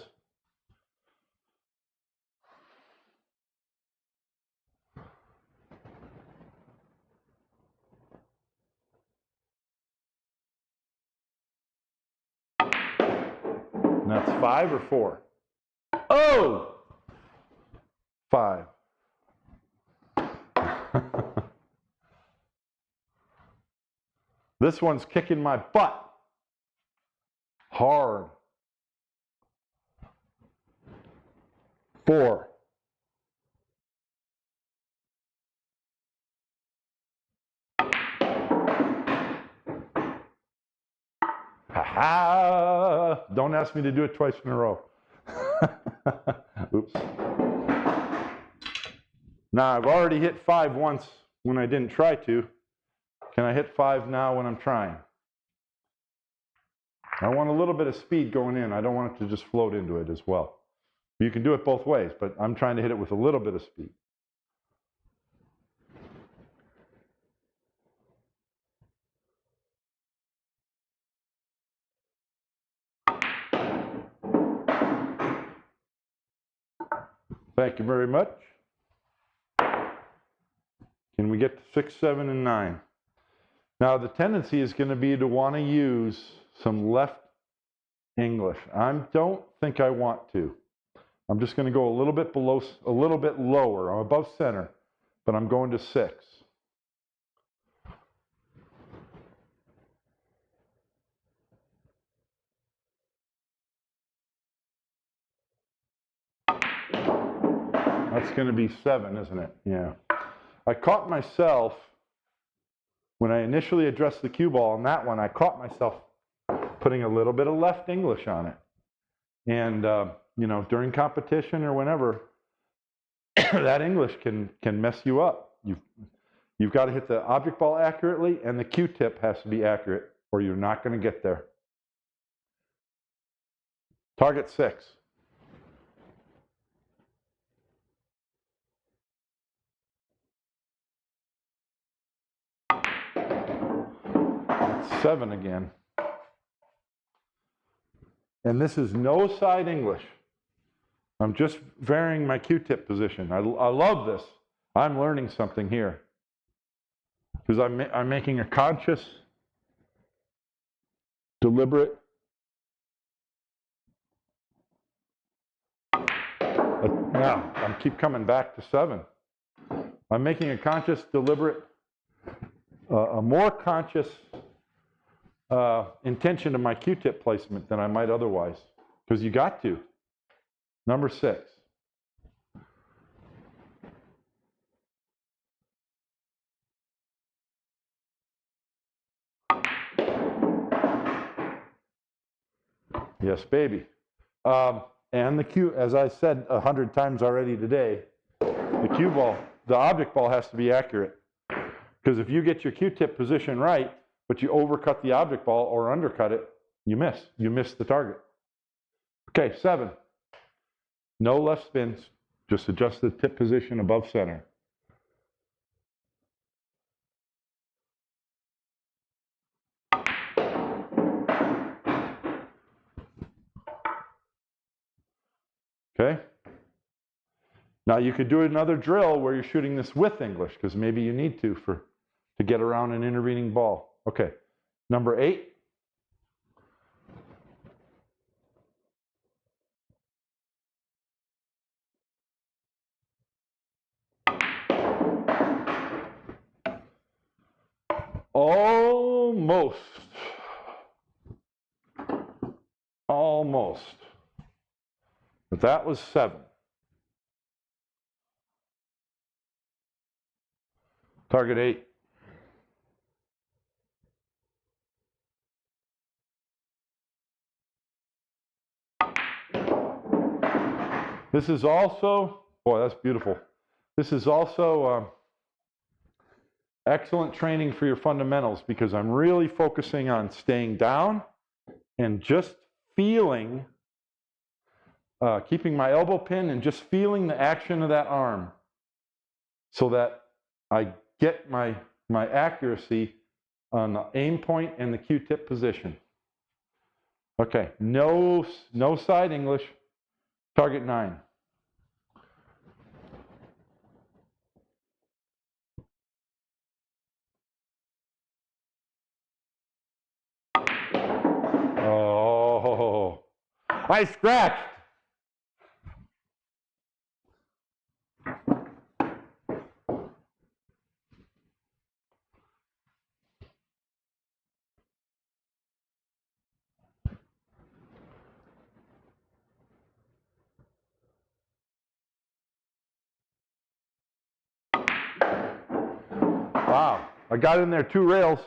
And that's 5 or 4? Oh! 5. This one's kicking my butt. Hard. 4. Ha-ha! Don't ask me to do it twice in a row. Oops. Now, I've already hit 5 once when I didn't try to. Can I hit 5 now when I'm trying? I want a little bit of speed going in. I don't want it to just float into it as well. You can do it both ways, but I'm trying to hit it with a little bit of speed. Thank you very much. Can we get to 6, 7, and 9? Now the tendency is going to be to want to use some left English. I don't think I want to. I'm just going to go a little bit below, a little bit lower. I'm above center, but I'm going to 6. That's going to be 7, isn't it? Yeah. I caught myself, when I initially addressed the cue ball on that one, I caught myself putting a little bit of left English on it. And, you know, during competition or whenever, that English can mess you up. You've got to hit the object ball accurately, and the cue tip has to be accurate, or you're not going to get there. Target 6. That's 7 again. And this is no side English. I'm just varying my cue tip position. I love this. I'm learning something here. Because I'm making a conscious, deliberate, now I keep coming back to 7. I'm making a conscious, deliberate, a more conscious intention to my cue tip placement than I might otherwise. Because you got to. Number 6. Yes, baby. And the cue, as I said 100 times already today, the cue ball, the object ball has to be accurate. Because if you get your cue tip position right, but you overcut the object ball or undercut it, you miss. You miss the target. Okay, 7. No left spins. Just adjust the tip position above center. Okay? Now you could do another drill where you're shooting this with English, because maybe you need to get around an intervening ball. Okay. Number 8. Almost. Almost. But that was 7. Target 8. This is also, boy, that's beautiful. This is also excellent training for your fundamentals, because I'm really focusing on staying down and just feeling, keeping my elbow pin and just feeling the action of that arm, so that I get my accuracy on the aim point and the cue tip position. Okay, no side English. Target 9. Oh, I scratched. Wow, I got in there 2 rails.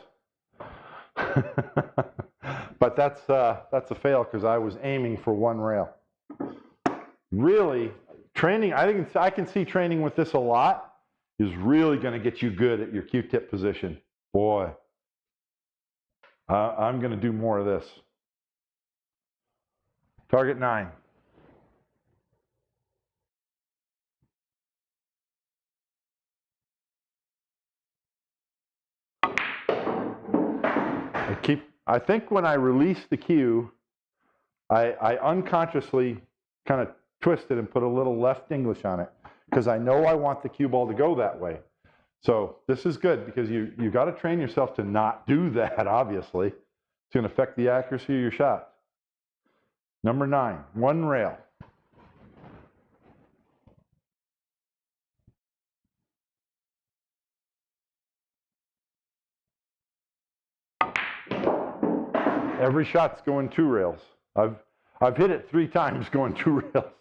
But that's a fail, because I was aiming for 1 rail. Really, training, I can see training with this a lot is really going to get you good at your cue tip position. Boy, I'm going to do more of this. Target 9. I think when I release the cue, I unconsciously kind of twisted and put a little left English on it, because I know I want the cue ball to go that way. So this is good because you got to train yourself to not do that, obviously. It's going to affect the accuracy of your shot. Number 9, one rail. Every shot's going 2 rails. I've hit it 3 times going 2 rails.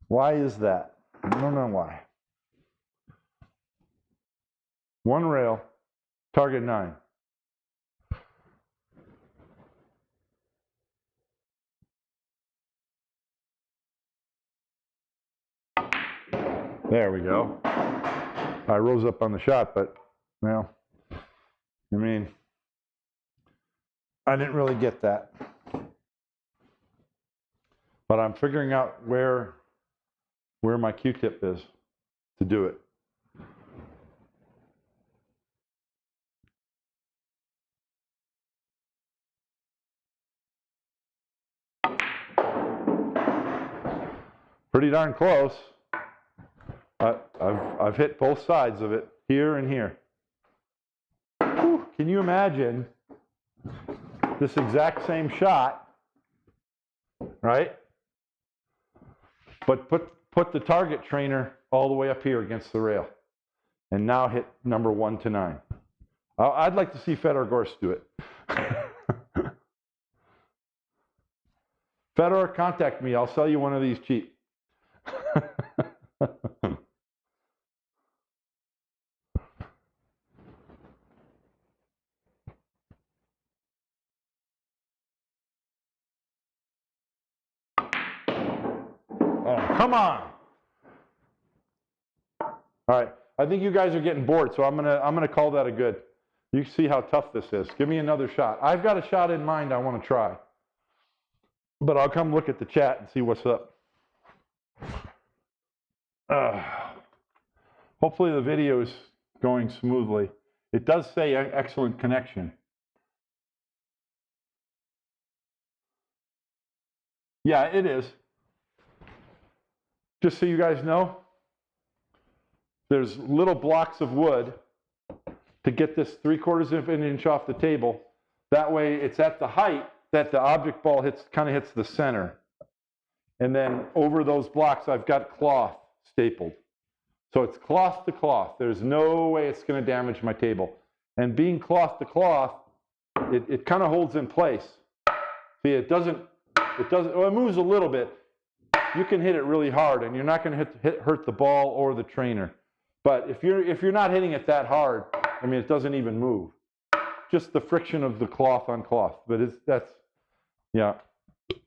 Why is that? I don't know why. One rail, target 9. There we go. I rose up on the shot, but, well, I mean, I didn't really get that. But I'm figuring out where my Q-tip is to do it. Pretty darn close. I've hit both sides of it, here and here. Whew, can you imagine this exact same shot, right? But put the target trainer all the way up here against the rail, and now hit number 1 to 9. I'd like to see Fedor Gorst do it. Fedor, contact me. I'll sell you one of these cheap. Oh, come on. All right. I think you guys are getting bored, so I'm gonna call that a good. You see how tough this is. Give me another shot. I've got a shot in mind I want to try. But I'll come look at the chat and see what's up. Hopefully the video is going smoothly. It does say excellent connection. Yeah, it is. Just so you guys know, there's little blocks of wood to get this 3/4 of an inch off the table. That way it's at the height that the object ball kind of hits the center. And then over those blocks, I've got cloth stapled. So it's cloth to cloth. There's no way it's going to damage my table. And being cloth to cloth, it kind of holds in place. See, it moves a little bit. You can hit it really hard, and you're not going to hurt the ball or the trainer. But if you're not hitting it that hard, I mean, it doesn't even move. Just the friction of the cloth on cloth. But that's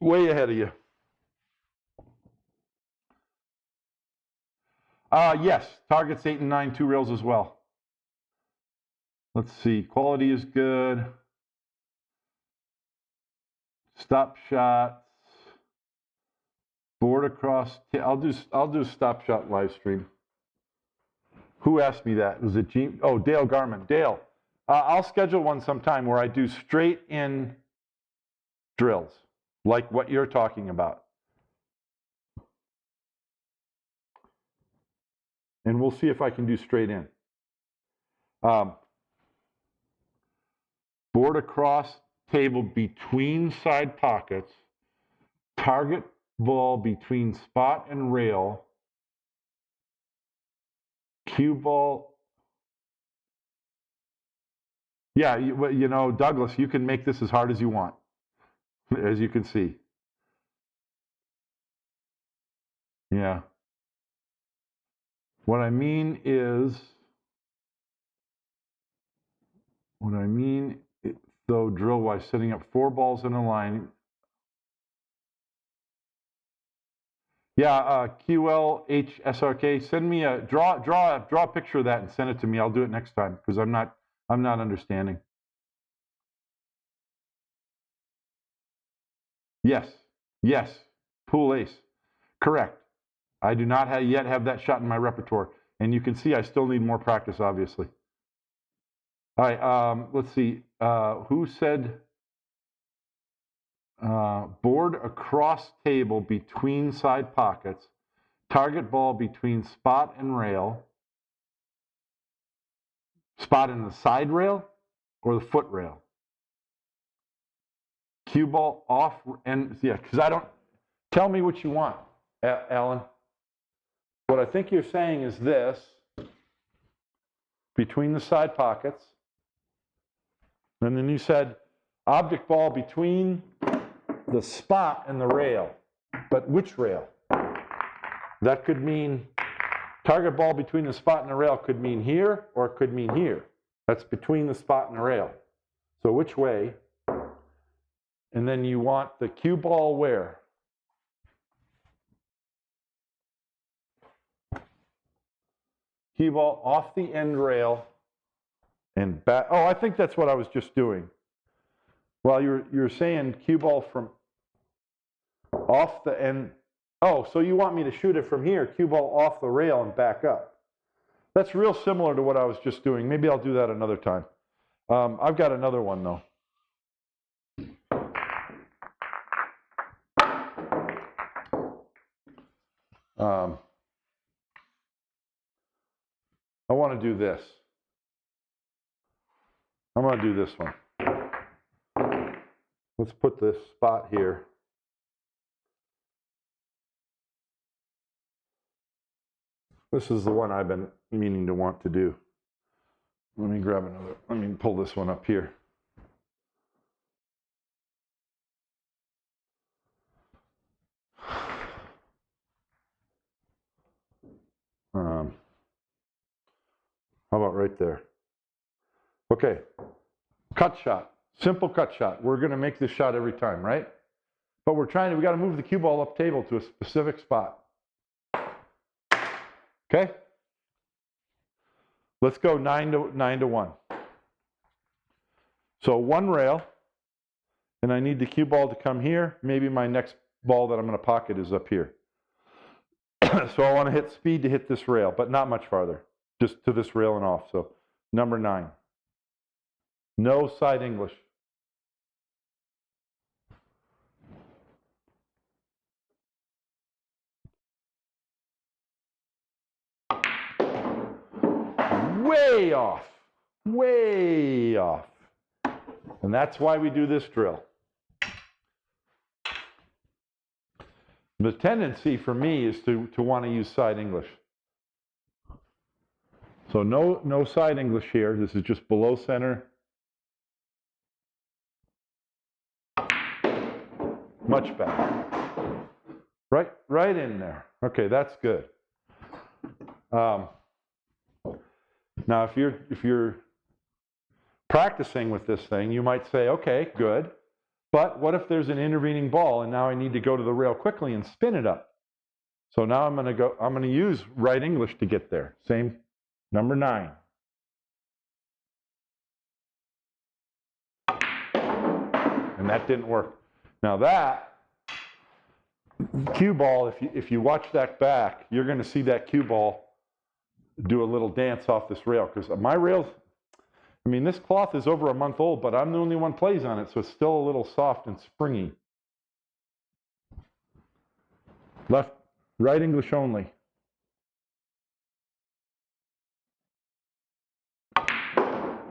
way ahead of you. Yes, targets 8 and 9, 2 rails as well. Let's see, quality is good. Stop shots. Board across. I'll do stop shot live stream. Who asked me that? Was it Gene? Oh, Dale Garman. Dale, I'll schedule one sometime where I do straight in drills, like what you're talking about. And we'll see if I can do straight in. Board across table between side pockets, target ball between spot and rail, cue ball. Yeah, you know, Douglas, you can make this as hard as you want, as you can see. Yeah. What I mean is, though, drill-wise, setting up 4 balls in a line. Yeah, QLHSRK, send me draw a picture of that and send it to me. I'll do it next time because I'm not understanding. Yes, pool ace, correct. I do not yet have that shot in my repertoire, and you can see I still need more practice, obviously. All right, let's see. Who said board across table between side pockets, target ball between spot and rail, Spot in the side rail or the foot rail? Cue ball off, and yeah, because I don't, tell me what you want, Alan. What I think you're saying is this, between the side pockets, and then you said object ball between the spot and the rail. But which rail? That could mean target ball between the spot and the rail could mean here, or it could mean here. That's between the spot and the rail. So which way? And then you want the cue ball where? Cue ball off the end rail and back. Oh, I think that's what I was just doing. Well, you're saying cue ball from off the end. Oh, so you want me to shoot it from here, cue ball off the rail and back up. That's real similar to what I was just doing. Maybe I'll do that another time. I've got another one though. I want to do this. I'm going to do this one. Let's put this spot here. This is the one I've been meaning to want to do. Let me grab another. Let me pull this one up here. How about right there? Okay, cut shot, simple cut shot. We're going to make this shot every time, right? But we got to move the cue ball up table to a specific spot. Okay? Let's go 9 to 1. So one rail, and I need the cue ball to come here. Maybe my next ball that I'm going to pocket is up here. So I want to hit speed to hit this rail, but not much farther. Just to this rail and off. So number 9. No side English. Way off. Way off. And that's why we do this drill. The tendency for me is to want to use side English. So no side English here. This is just below center. Much better. Right in there. Okay, that's good. Now, if you're practicing with this thing, you might say, okay, good. But what if there's an intervening ball and now I need to go to the rail quickly and spin it up? So now I'm going to use right English to get there. Same, number 9. And that didn't work. Now that cue ball, if you watch that back, you're going to see that cue ball do a little dance off this rail, because my rails, I mean, this cloth is over a month old, but I'm the only one plays on it, so it's still a little soft and springy. Right English only.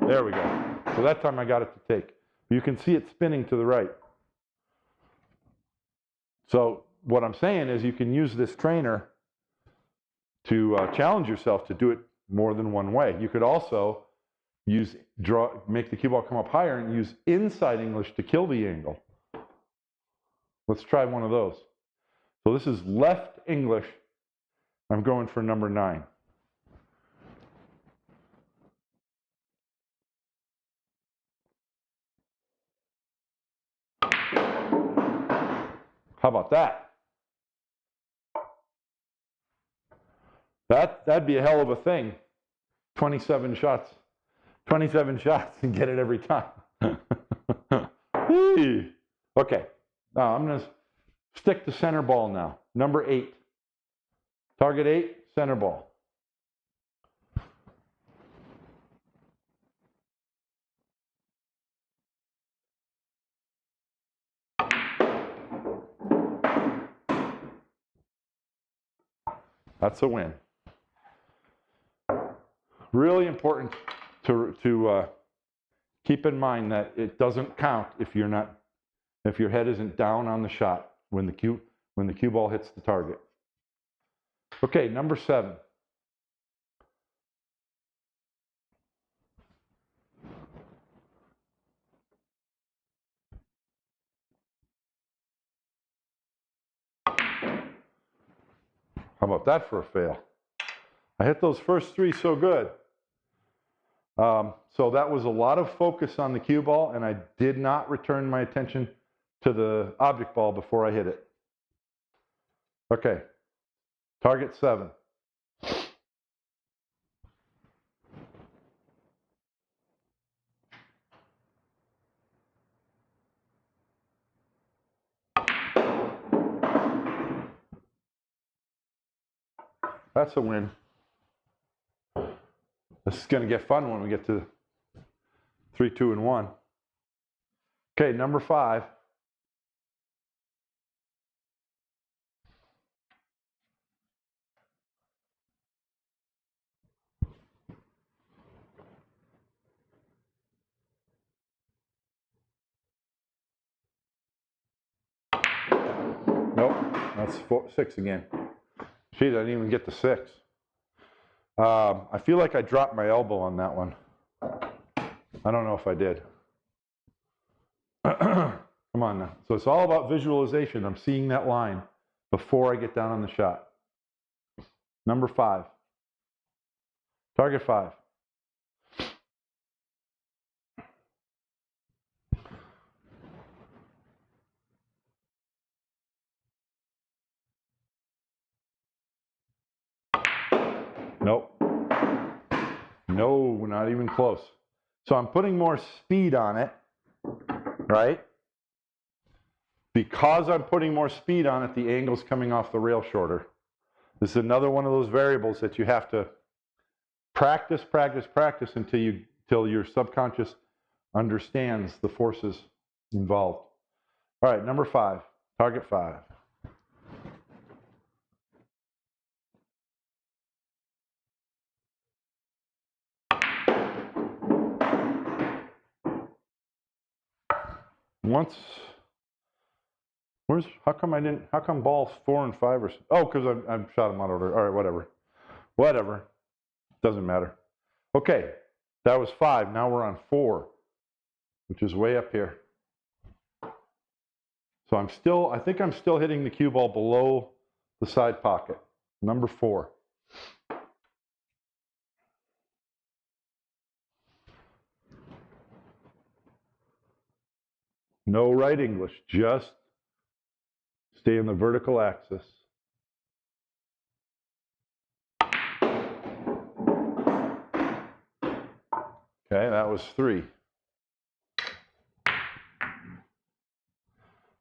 There we go. So that time I got it to take. You can see it spinning to the right. So what I'm saying is you can use this trainer to challenge yourself to do it more than one way. You could also make the cue ball come up higher and use inside English to kill the angle. Let's try one of those. So this is left English. I'm going for number 9. How about that? That'd be a hell of a thing. 27 shots. 27 shots and get it every time. Okay. Now I'm going to stick to center ball now. Number 8. Target 8, center ball. That's a win. Really important to keep in mind that it doesn't count if your head isn't down on the shot when the cue ball hits the target. Okay, number 7. How about that for a fail? I hit those first 3 so good. So that was a lot of focus on the cue ball, and I did not return my attention to the object ball before I hit it. Okay, target 7. That's a win. This is going to get fun when we get to 3, 2, and 1. Okay, number 5. Nope, that's 6 again. Gee, I didn't even get to 6. I feel like I dropped my elbow on that one. I don't know if I did. Come on now. So it's all about visualization. I'm seeing that line before I get down on the shot. Number 5. Target 5. Nope. No, not even close. So I'm putting more speed on it, right? Because I'm putting more speed on it, the angle's coming off the rail shorter. This is another one of those variables that you have to practice until your subconscious understands the forces involved. All right, number 5, target 5. How come balls 4 and 5 are, oh, because I've shot them out over, all right, whatever, doesn't matter. Okay, that was 5, now we're on 4, which is way up here. So I think I'm still hitting the cue ball below the side pocket, number 4. No right English, just stay in the vertical axis. Okay, that was 3.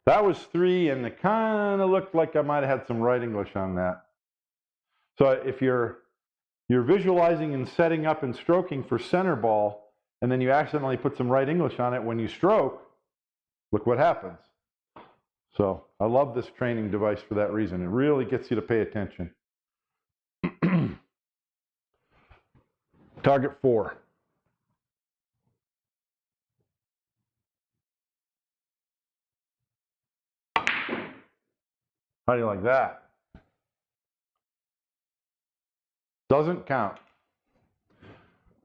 That was 3, and it kind of looked like I might have had some right English on that. So if you're visualizing and setting up and stroking for center ball, and then you accidentally put some right English on it when you stroke, look what happens. So I love this training device for that reason. It really gets you to pay attention. Target 4. How do you like that? Doesn't count.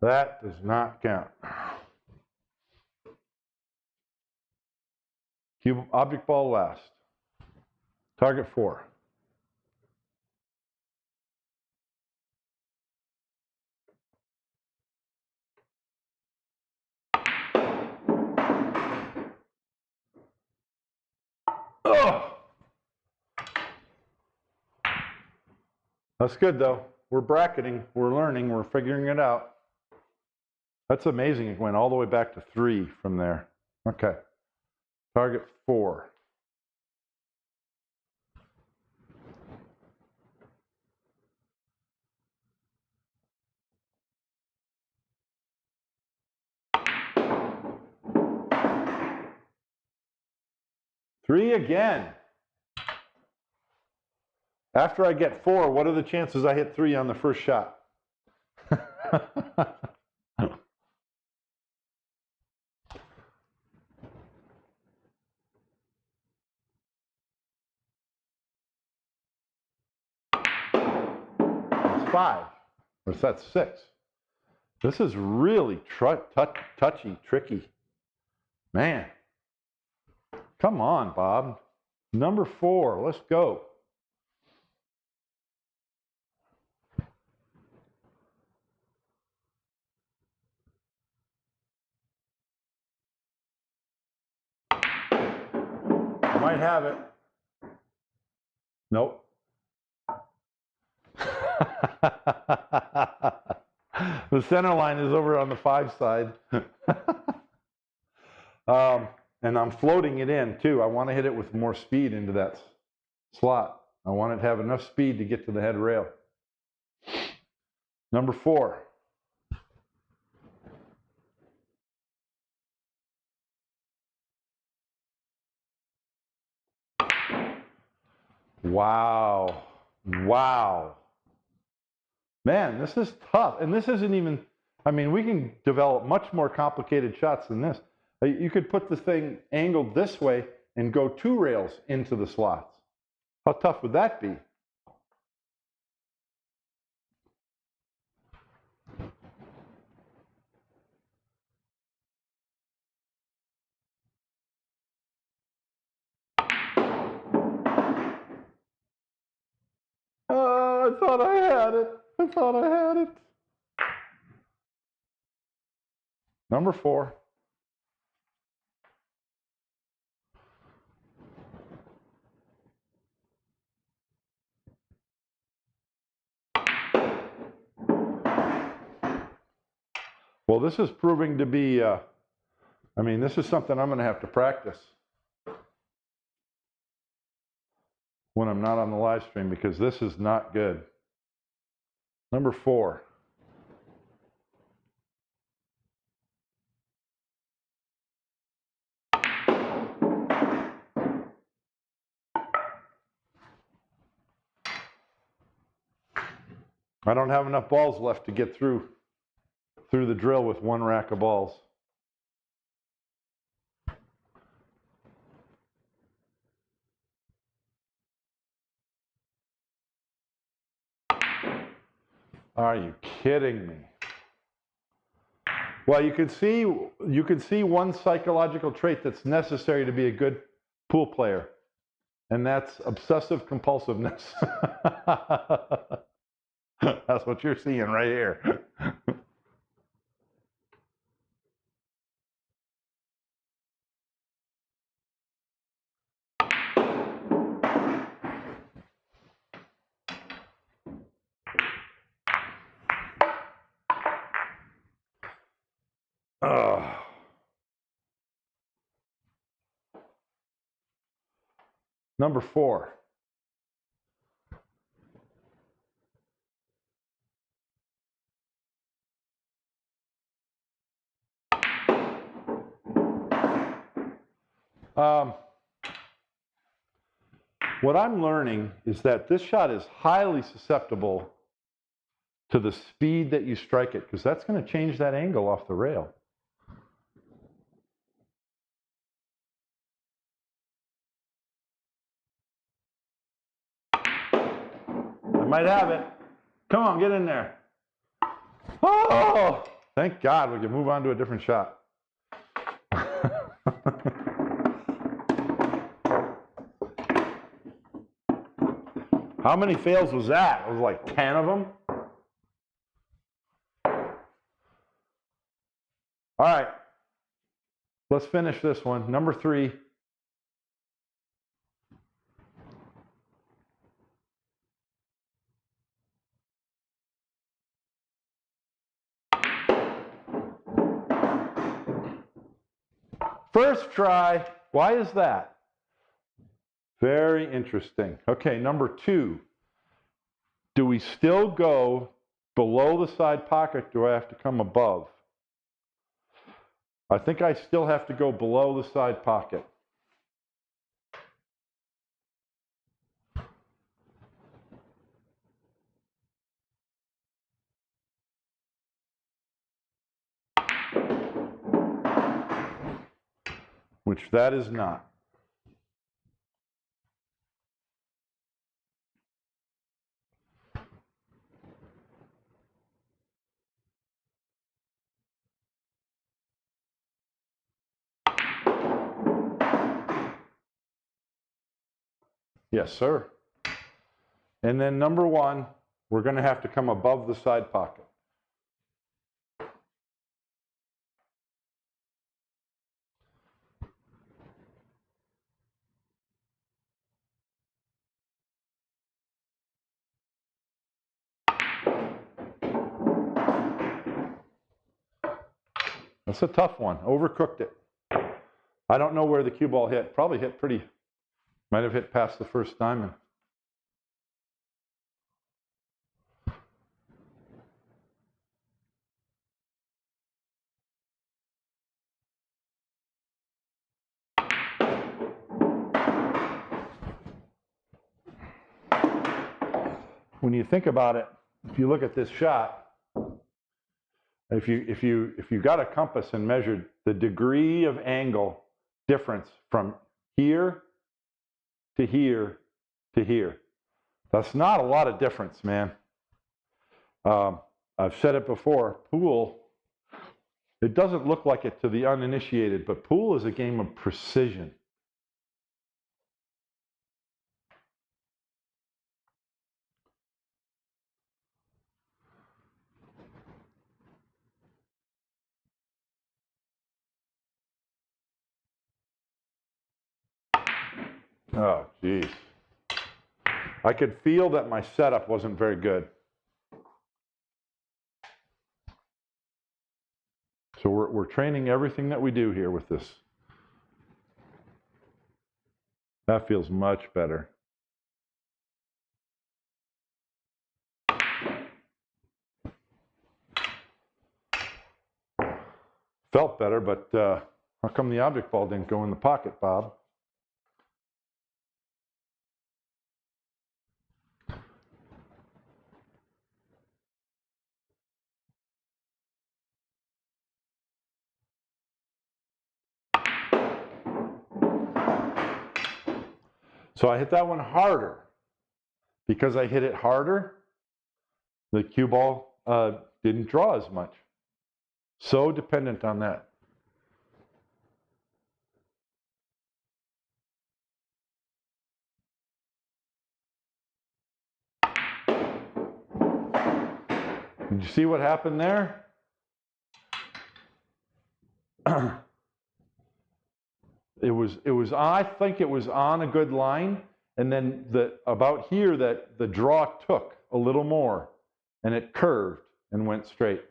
That does not count. Cube object ball last. Target 4. Ugh. That's good though. We're bracketing, we're learning, we're figuring it out. That's amazing. It went all the way back to 3 from there. Okay. Target 4. Three again. After I get 4, what are the chances I hit 3 on the first shot? 5, or that's 6. This is really touchy, tricky. Man, come on, Bob. Number 4, let's go. Might have it. Nope. The center line is over on the 5 side. And I'm floating it in too. I want to hit it with more speed into that slot. I want it to have enough speed to get to the head rail. Number 4. Wow. Wow. Man, this is tough. And this isn't even, I mean, we can develop much more complicated shots than this. You could put the thing angled this way and go 2 rails into the slots. How tough would that be? Oh, I thought I had it. I thought I had it. Number 4. Well, this is proving to be, I mean, this is something I'm going to have to practice when I'm not on the live stream, because this is not good. Number 4. I don't have enough balls left to get through the drill with 1 rack of balls. Are you kidding me? Well, you can see one psychological trait that's necessary to be a good pool player, and that's obsessive compulsiveness. That's what you're seeing right here. Number 4. What I'm learning is that this shot is highly susceptible to the speed that you strike it, because that's going to change that angle off the rail. I might have it. Come on, get in there. Oh, thank God we can move on to a different shot. How many fails was that? It was like 10 of them. All right, let's finish this one. Number 3. First try. Why is that? Very interesting. Okay, number 2. Do we still go below the side pocket? Do I have to come above? I think I still have to go below the side pocket. Which that is not. Yes, sir. And then number 1, we're going to have to come above the side pocket. That's a tough one. Overcooked it. I don't know where the cue ball hit. Probably hit pretty, might have hit past the first diamond. When you think about it, if you look at this shot, if you got a compass and measured the degree of angle difference from here to here to here, that's not a lot of difference, man. I've said it before, pool, it doesn't look like it to the uninitiated, but pool is a game of precision. Oh, geez. I could feel that my setup wasn't very good. So we're training everything that we do here with this. That feels much better. Felt better, but how come the object ball didn't go in the pocket, Bob? So I hit that one harder. Because I hit it harder, the cue ball didn't draw as much. So dependent on that. Did you see what happened there? I think it was on a good line, and then about here that the draw took a little more, and it curved and went straight.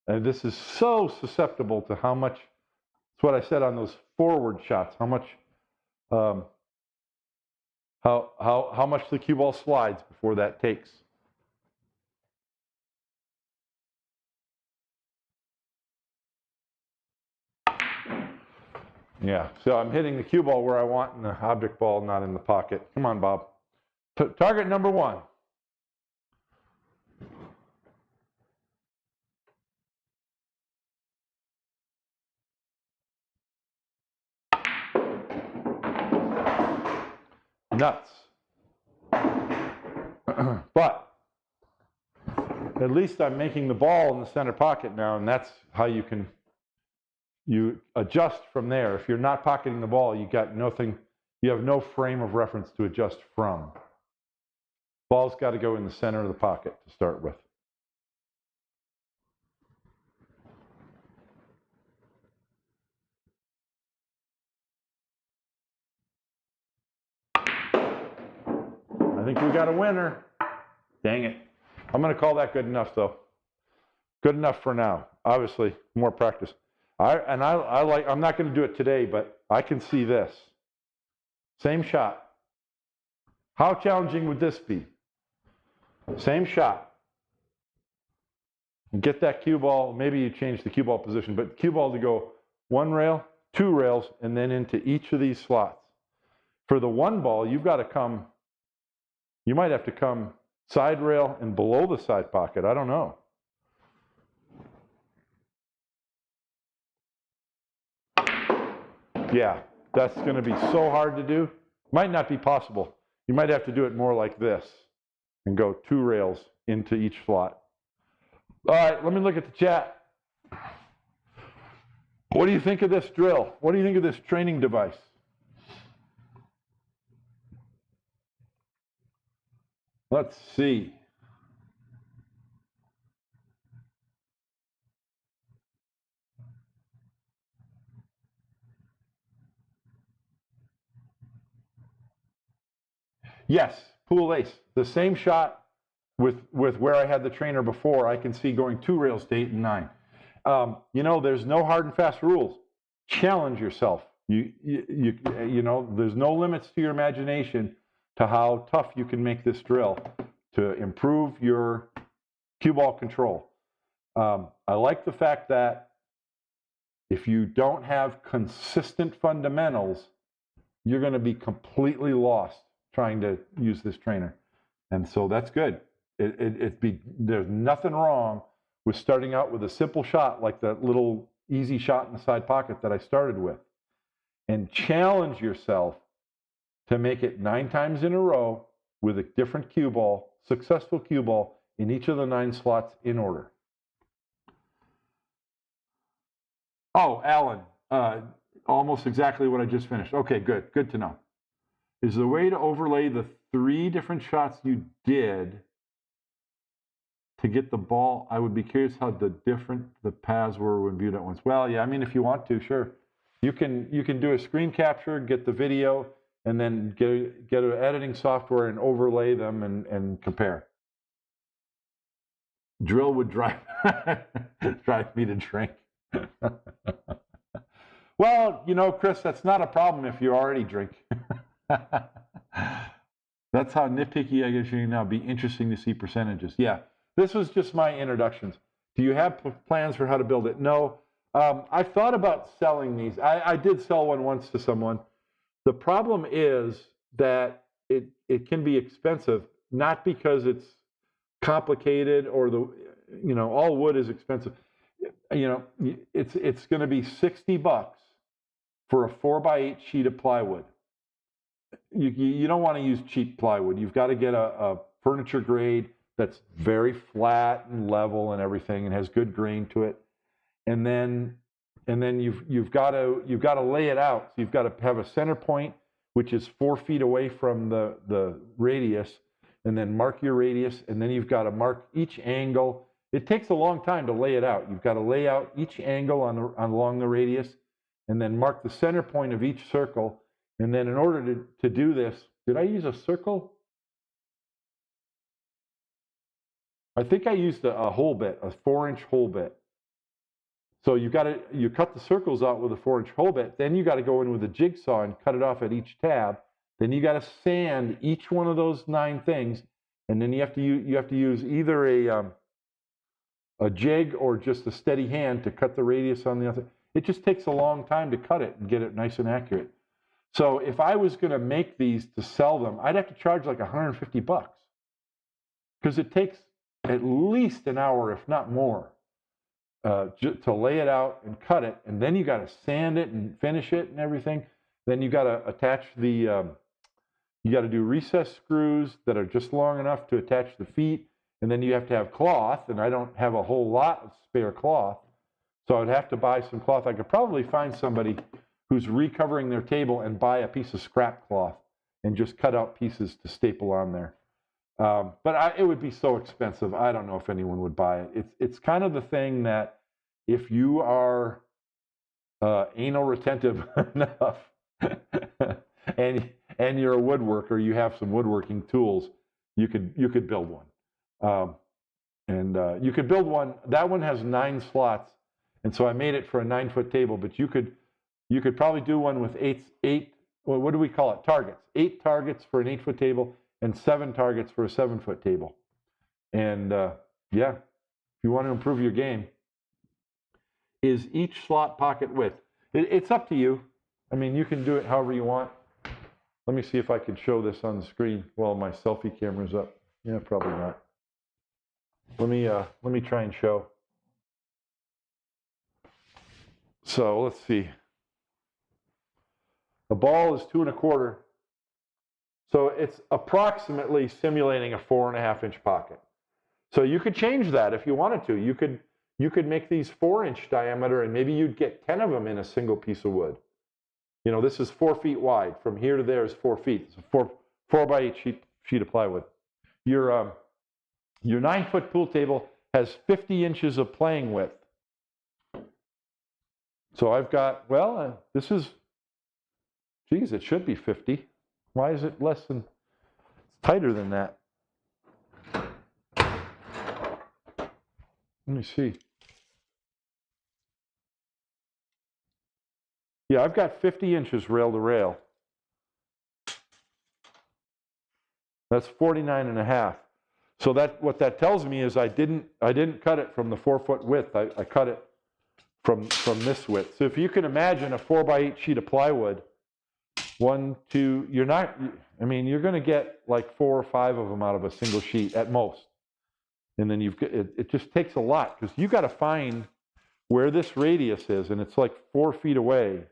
And this is so susceptible to how much, that's what I said on those forward shots, how much how much the cue ball slides before that takes. Yeah, so I'm hitting the cue ball where I want and the object ball not in the pocket. Come on, Bob. Target number 1. Nuts. But at least I'm making the ball in the center pocket now, and that's how you adjust from there. If you're not pocketing the ball, you got nothing, you have no frame of reference to adjust from. Ball's got to go in the center of the pocket to start with. I think we got a winner. Dang it. I'm going to call that good enough, though. Good enough for now. Obviously, more practice. I'm not going to do it today, but I can see this. Same shot. How challenging would this be? Same shot. And get that cue ball. Maybe you change the cue ball position, but cue ball to go 1 rail, 2 rails, and then into each of these slots. For the 1 ball, you've got to come, you might have to come side rail and below the side pocket. I don't know. Yeah, that's going to be so hard to do. Might not be possible. You might have to do it more like this and go 2 rails into each slot. All right, let me look at the chat. What do you think of this drill? What do you think of this training device? Let's see. Yes, pool ace. The same shot with where I had the trainer before, I can see going 2 rails to 8 and 9. You know, there's no hard and fast rules. Challenge yourself. You know, there's no limits to your imagination to how tough you can make this drill to improve your cue ball control. I like the fact that if you don't have consistent fundamentals, you're going to be completely lost trying to use this trainer. And so that's good. There's nothing wrong with starting out with a simple shot like that little easy shot in the side pocket that I started with. And challenge yourself to make it 9 times in a row with a different cue ball, successful cue ball in each of the 9 slots in order. Oh, Alan, almost exactly what I just finished. Okay, good. Good to know. Is the way to overlay the 3 different shots you did to get the ball? I would be curious how different the paths were when viewed at once. Well, yeah, I mean, if you want to, sure. You can do a screen capture, get the video, and then get an editing software and overlay them and compare. Drill would drive me to drink. Well, you know, Chris, that's not a problem if you already drink. That's how nitpicky I guess you now. Be interesting to see percentages. Yeah, this was just my introductions. Do you have plans for how to build it? No. I thought about selling these. I did sell one once to someone. The problem is that it can be expensive, not because it's complicated or all wood is expensive. You know, it's going to be $60 for a 4x8 sheet of plywood. You don't want to use cheap plywood. You've got to get a furniture grade that's very flat and level and everything and has good grain to it. And then you've got to lay it out. So you've got to have a center point which is 4 feet away from the radius, and then mark your radius, and then you've got to mark each angle. It takes a long time to lay it out. You've got to lay out each angle along the radius, and then mark the center point of each circle. And then in order to do this, did I use a circle? I think I used a hole bit, a 4-inch hole bit. So you cut the circles out with a 4-inch hole bit. Then you got to go in with a jigsaw and cut it off at each tab. Then you got to sand each one of those 9 things, and then you have to use either a jig or just a steady hand to cut the radius on the other. It just takes a long time to cut it and get it nice and accurate. So if I was going to make these to sell them, I'd have to charge like $150 because it takes at least an hour, if not more, to lay it out and cut it. And then you got to sand it and finish it and everything. Then you got to attach you got to do recessed screws that are just long enough to attach the feet. And then you have to have cloth, and I don't have a whole lot of spare cloth. So I'd have to buy some cloth. I could probably find somebody who's recovering their table and buy a piece of scrap cloth and just cut out pieces to staple on there. But it would be so expensive. I don't know if anyone would buy it. It's kind of the thing that if you are anal retentive enough and you're a woodworker, you have some woodworking tools, you could build one. You could build one. That one has 9 slots, and so I made it for a 9-foot table. But you could probably do one with eight. Well, what do we call it? Targets. 8 targets for an 8-foot table and 7 targets for a 7-foot table. And yeah, if you want to improve your game, is each slot pocket width? It's up to you. I mean, you can do it however you want. Let me see if I can show this on the screen while my selfie camera's up. Yeah, probably not. Let me try and show. So let's see. The ball is 2 1/4. So it's approximately simulating a 4.5-inch pocket. So you could change that if you wanted to. You could make these 4-inch diameter, and maybe you'd get 10 of them in a single piece of wood. You know, this is 4 feet wide. From here to there is 4 feet. It's a 4x8 sheet of plywood. your 9-foot pool table has 50 inches of playing width. So I've got, well, this is, geez, it should be 50. Why is it less than, it's tighter than that. Let me see. Yeah, I've got 50 inches rail to rail. That's 49 and a half. So that what that tells me is I didn't cut it from the 4-foot width. I cut it from this width. So if you can imagine a 4x8 sheet of plywood, 1, 2, you're not, I mean, you're going to get like 4 or 5 of them out of a single sheet at most. And then it just takes a lot because you got to find where this radius is, and it's like 4 feet away,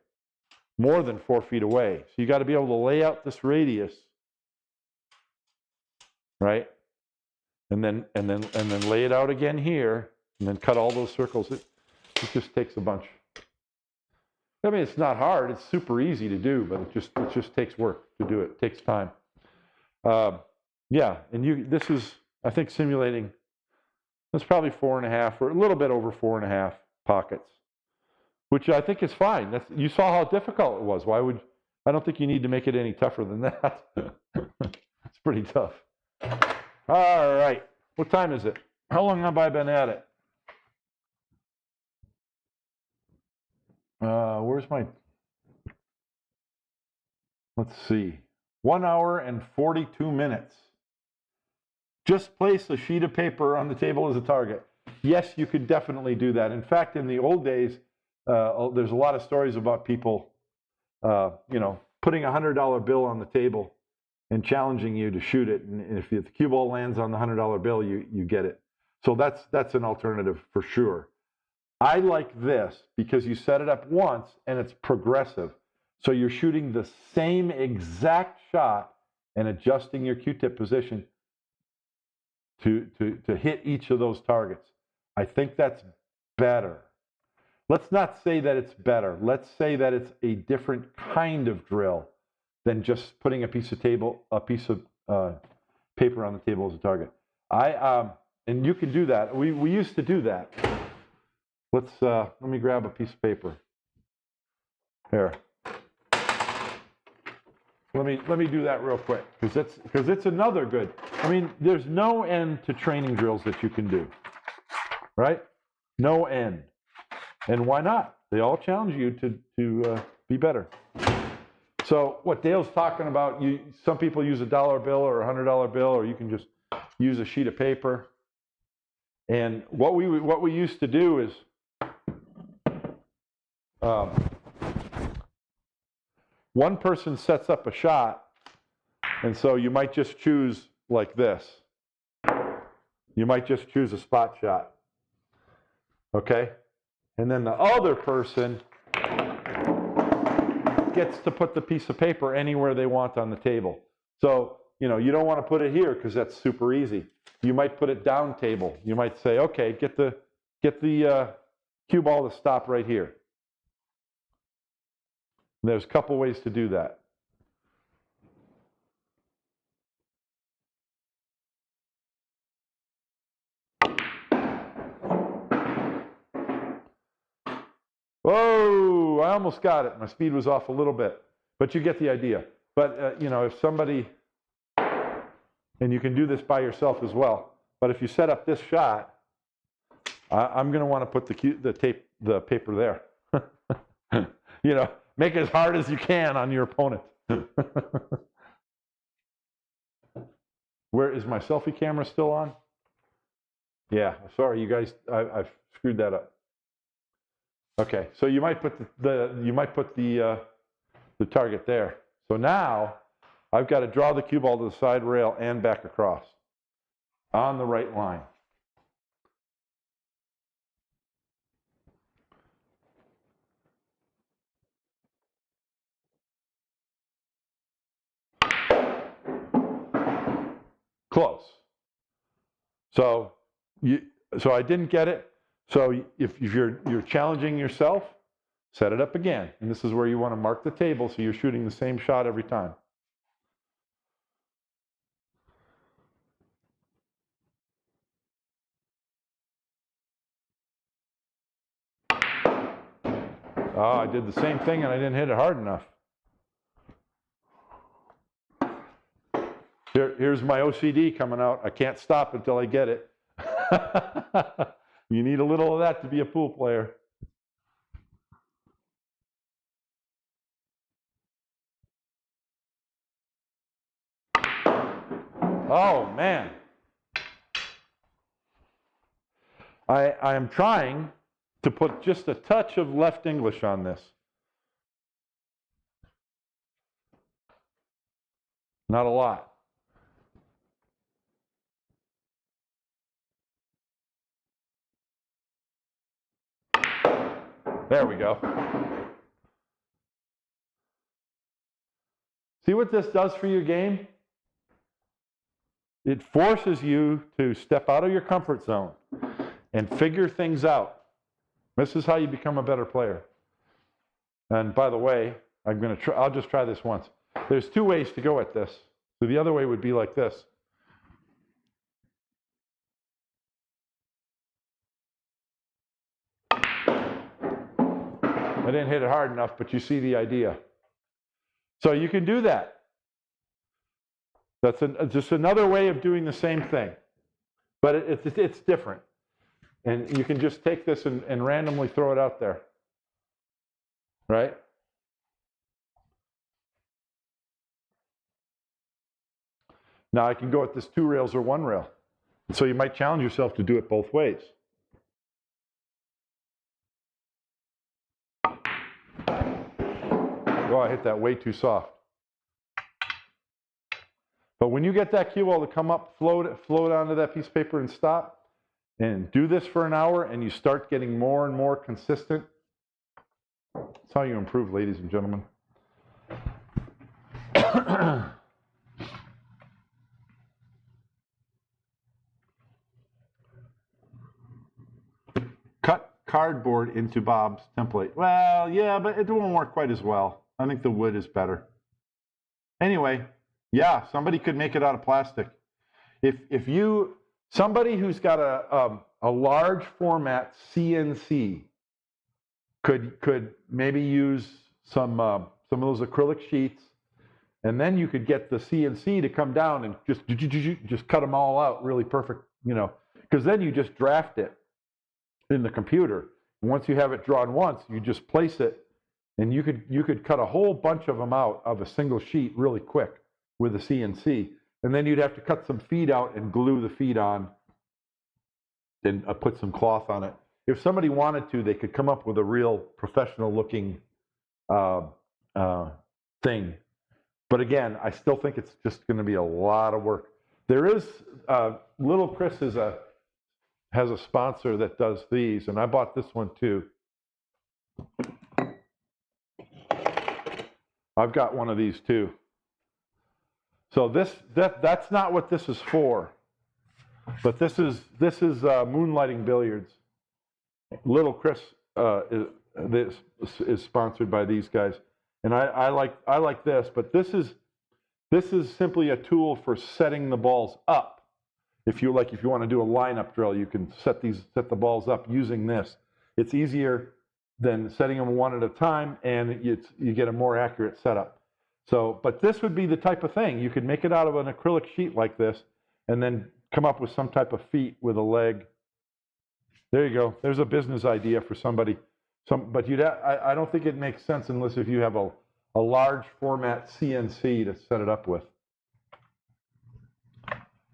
more than 4 feet away. So you got to be able to lay out this radius, right? And then lay it out again here, and then cut all those circles. It just takes a bunch. I mean, it's not hard. It's super easy to do, but it just takes work to do it. It takes time. Yeah, and this is, I think, simulating. It's probably 4.5 or a little bit over 4.5 pockets, which I think is fine. You saw how difficult it was. I don't think you need to make it any tougher than that. It's pretty tough. All right. What time is it? How long have I been at it? Where's my... Let's see. 1 hour and 42 minutes. Just place a sheet of paper on the table as a target. Yes, you could definitely do that. In fact, in the old days, there's a lot of stories about people, putting a $100 bill on the table and challenging you to shoot it. And if the cue ball lands on the $100 bill, you get it. So that's an alternative for sure. I like this because you set it up once and it's progressive. So you're shooting the same exact shot and adjusting your Q-tip position to hit each of those targets. I think that's better. Let's not say that it's better. Let's say that it's a different kind of drill than just putting a piece of paper on the table as a target. And you can do that. We used to do that. Let me grab a piece of paper. Here. Let me do that real quick because it's another good. I mean, there's no end to training drills that you can do, right? No end. And why not? They all challenge you to be better. So what Dale's talking about, some people use a $1 bill or a $100 bill, or you can just use a sheet of paper. And what we used to do is one person sets up a shot, and so you might just choose like this. You might just choose a spot shot, okay? And then the other person gets to put the piece of paper anywhere they want on the table. So, you don't want to put it here because that's super easy. You might put it down table. You might say, okay, get the cue ball to stop right here. There's a couple ways to do that. Whoa, I almost got it. My speed was off a little bit, but you get the idea. But, if somebody, and you can do this by yourself as well, but if you set up this shot, I'm going to want to put the paper there. Make it as hard as you can on your opponent. Where is my selfie camera still on? Yeah, sorry, you guys, I've screwed that up. Okay, so you might put the target there. So now I've got to draw the cue ball to the side rail and back across on the right line. Close. So I didn't get it. So if you're challenging yourself, set it up again. And this is where you want to mark the table so you're shooting the same shot every time. Oh, I did the same thing and I didn't hit it hard enough. Here's my OCD coming out. I can't stop until I get it. You need a little of that to be a pool player. Oh, man. I am trying to put just a touch of left English on this. Not a lot. There we go. See what this does for your game? It forces you to step out of your comfort zone and figure things out. This is how you become a better player. And by the way, I'll just try this once. There's two ways to go at this. So the other way would be like this. I didn't hit it hard enough, but you see the idea. So you can do that. That's just another way of doing the same thing. But it's different. And you can just take this and randomly throw it out there. Right? Now I can go at this 2 rails or 1 rail. So you might challenge yourself to do it both ways. Oh, I hit that way too soft. But when you get that cue ball to come up, float onto that piece of paper and stop, and do this for an hour, and you start getting more and more consistent, that's how you improve, ladies and gentlemen. Cut cardboard into Bob's template. Well, yeah, but it won't work quite as well. I think the wood is better. Anyway, yeah, somebody could make it out of plastic. Somebody who's got a large format CNC could maybe use some of those acrylic sheets, and then you could get the CNC to come down and just cut them all out really perfect, because then you just draft it in the computer. And once you have it drawn once, you just place it, and you could cut a whole bunch of them out of a single sheet really quick with a CNC. And then you'd have to cut some feet out and glue the feet on and put some cloth on it. If somebody wanted to, they could come up with a real professional looking thing. But again, I still think it's just going to be a lot of work. There is, Little Chris has a sponsor that does these, and I bought this one too. I've got one of these too. So that's not what this is for, but this is moonlighting billiards. Little Chris is sponsored by these guys, and I like this, but this is simply a tool for setting the balls up. If you want to do a lineup drill, you can set the balls up using this. It's easier than setting them one at a time, and you get a more accurate setup. So, but this would be the type of thing. You could make it out of an acrylic sheet like this, and then come up with some type of feet with a leg. There you go. There's a business idea for somebody. But I don't think it makes sense unless if you have a large format CNC to set it up with.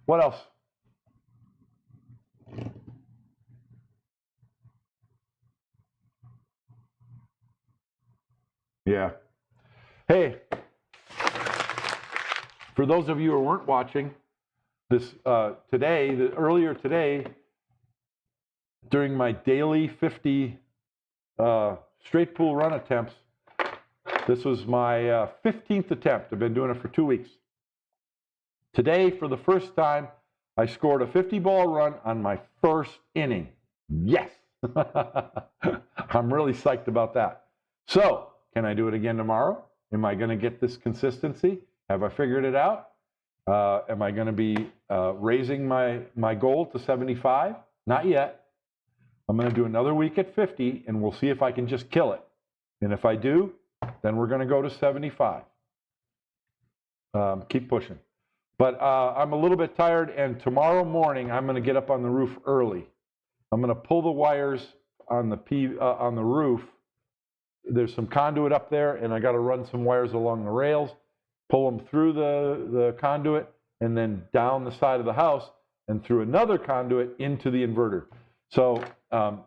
What else? Yeah. Hey, for those of you who weren't watching, this earlier today, during my daily 50 straight pool run attempts, this was my 15th attempt. I've been doing it for 2 weeks. Today, for the first time, I scored a 50-ball run on my first inning. Yes! I'm really psyched about that. So, can I do it again tomorrow? Am I going to get this consistency? Have I figured it out? Am I going to be raising my goal to 75? Not yet. I'm going to do another week at 50, and we'll see if I can just kill it. And if I do, then we're going to go to 75. Keep pushing. But I'm a little bit tired, and tomorrow morning I'm going to get up on the roof early. I'm going to pull the wires on the roof. There's some conduit up there, and I got to run some wires along the rails, pull them through the conduit, and then down the side of the house, and through another conduit into the inverter. So,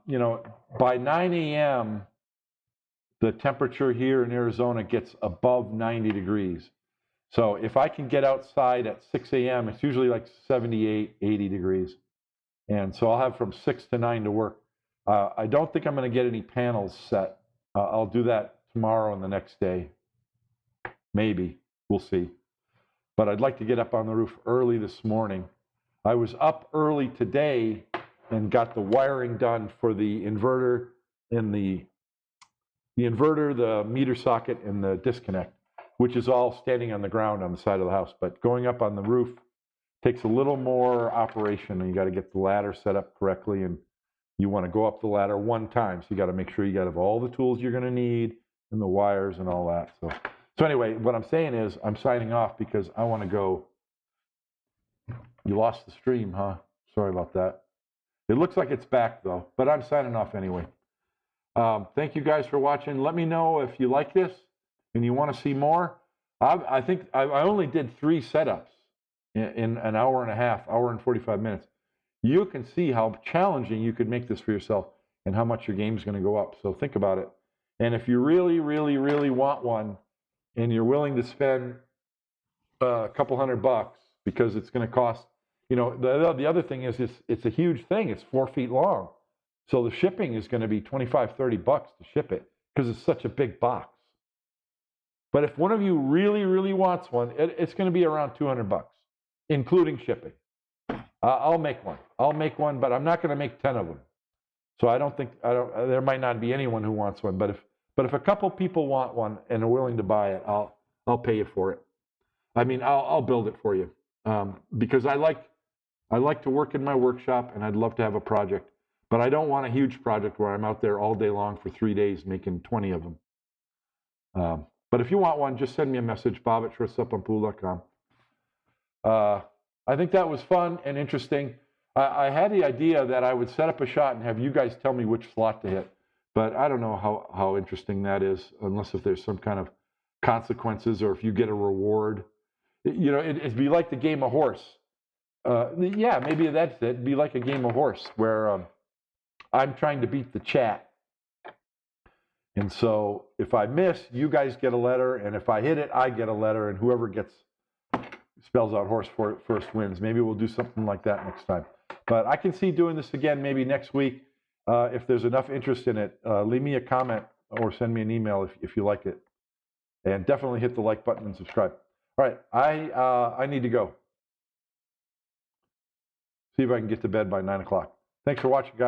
you know, by 9 a.m., the temperature here in Arizona gets above 90 degrees. So if I can get outside at 6 a.m., it's usually like 78, 80 degrees. And so I'll have from 6 to 9 to work. I don't think I'm going to get any panels set. I'll do that tomorrow and the next day. Maybe. We'll see. But I'd like to get up on the roof early this morning. I was up early today and got the wiring done for the inverter and the inverter, the meter socket, and the disconnect, which is all standing on the ground on the side of the house. But going up on the roof takes a little more operation, and you got to get the ladder set up correctly, and you want to go up the ladder one time, so you got to make sure you got all the tools you're going to need and the wires and all that. So anyway, what I'm saying is I'm signing off because I want to go. You lost the stream, huh? Sorry about that. It looks like it's back though, but I'm signing off anyway. Thank you guys for watching. Let me know if you like this and you want to see more. I think I only did 3 setups in an hour and a half, hour and 45 minutes. You can see how challenging you could make this for yourself and how much your game is going to go up. So think about it. And if you really, really, really want one and you're willing to spend a couple $100 because it's going to cost, you know, the other thing is it's a huge thing. It's 4 feet long. So the shipping is going to be $25, $30 to ship it because it's such a big box. But if one of you really, really wants one, it's going to be around $200, including shipping. I'll make one. I'll make one, but I'm not going to make 10 of them. So there might not be anyone who wants one, but if a couple people want one and are willing to buy it, I'll pay you for it. I mean, I'll build it for you because I like to work in my workshop and I'd love to have a project, but I don't want a huge project where I'm out there all day long for 3 days making 20 of them. But if you want one, just send me a message, bob@shortstopunpool.com. I think that was fun and interesting. I had the idea that I would set up a shot and have you guys tell me which slot to hit, but I don't know how interesting that is, unless if there's some kind of consequences or if you get a reward. You know, it'd be like the game of horse. Yeah, maybe that's it. It'd be like a game of horse where I'm trying to beat the chat. And so if I miss, you guys get a letter, and if I hit it, I get a letter, and whoever spells out horse for it first wins. Maybe we'll do something like that next time. But I can see doing this again maybe next week. If there's enough interest in it, leave me a comment or send me an email if you like it. And definitely hit the like button and subscribe. All right, I need to go. See if I can get to bed by 9 o'clock. Thanks for watching, guys.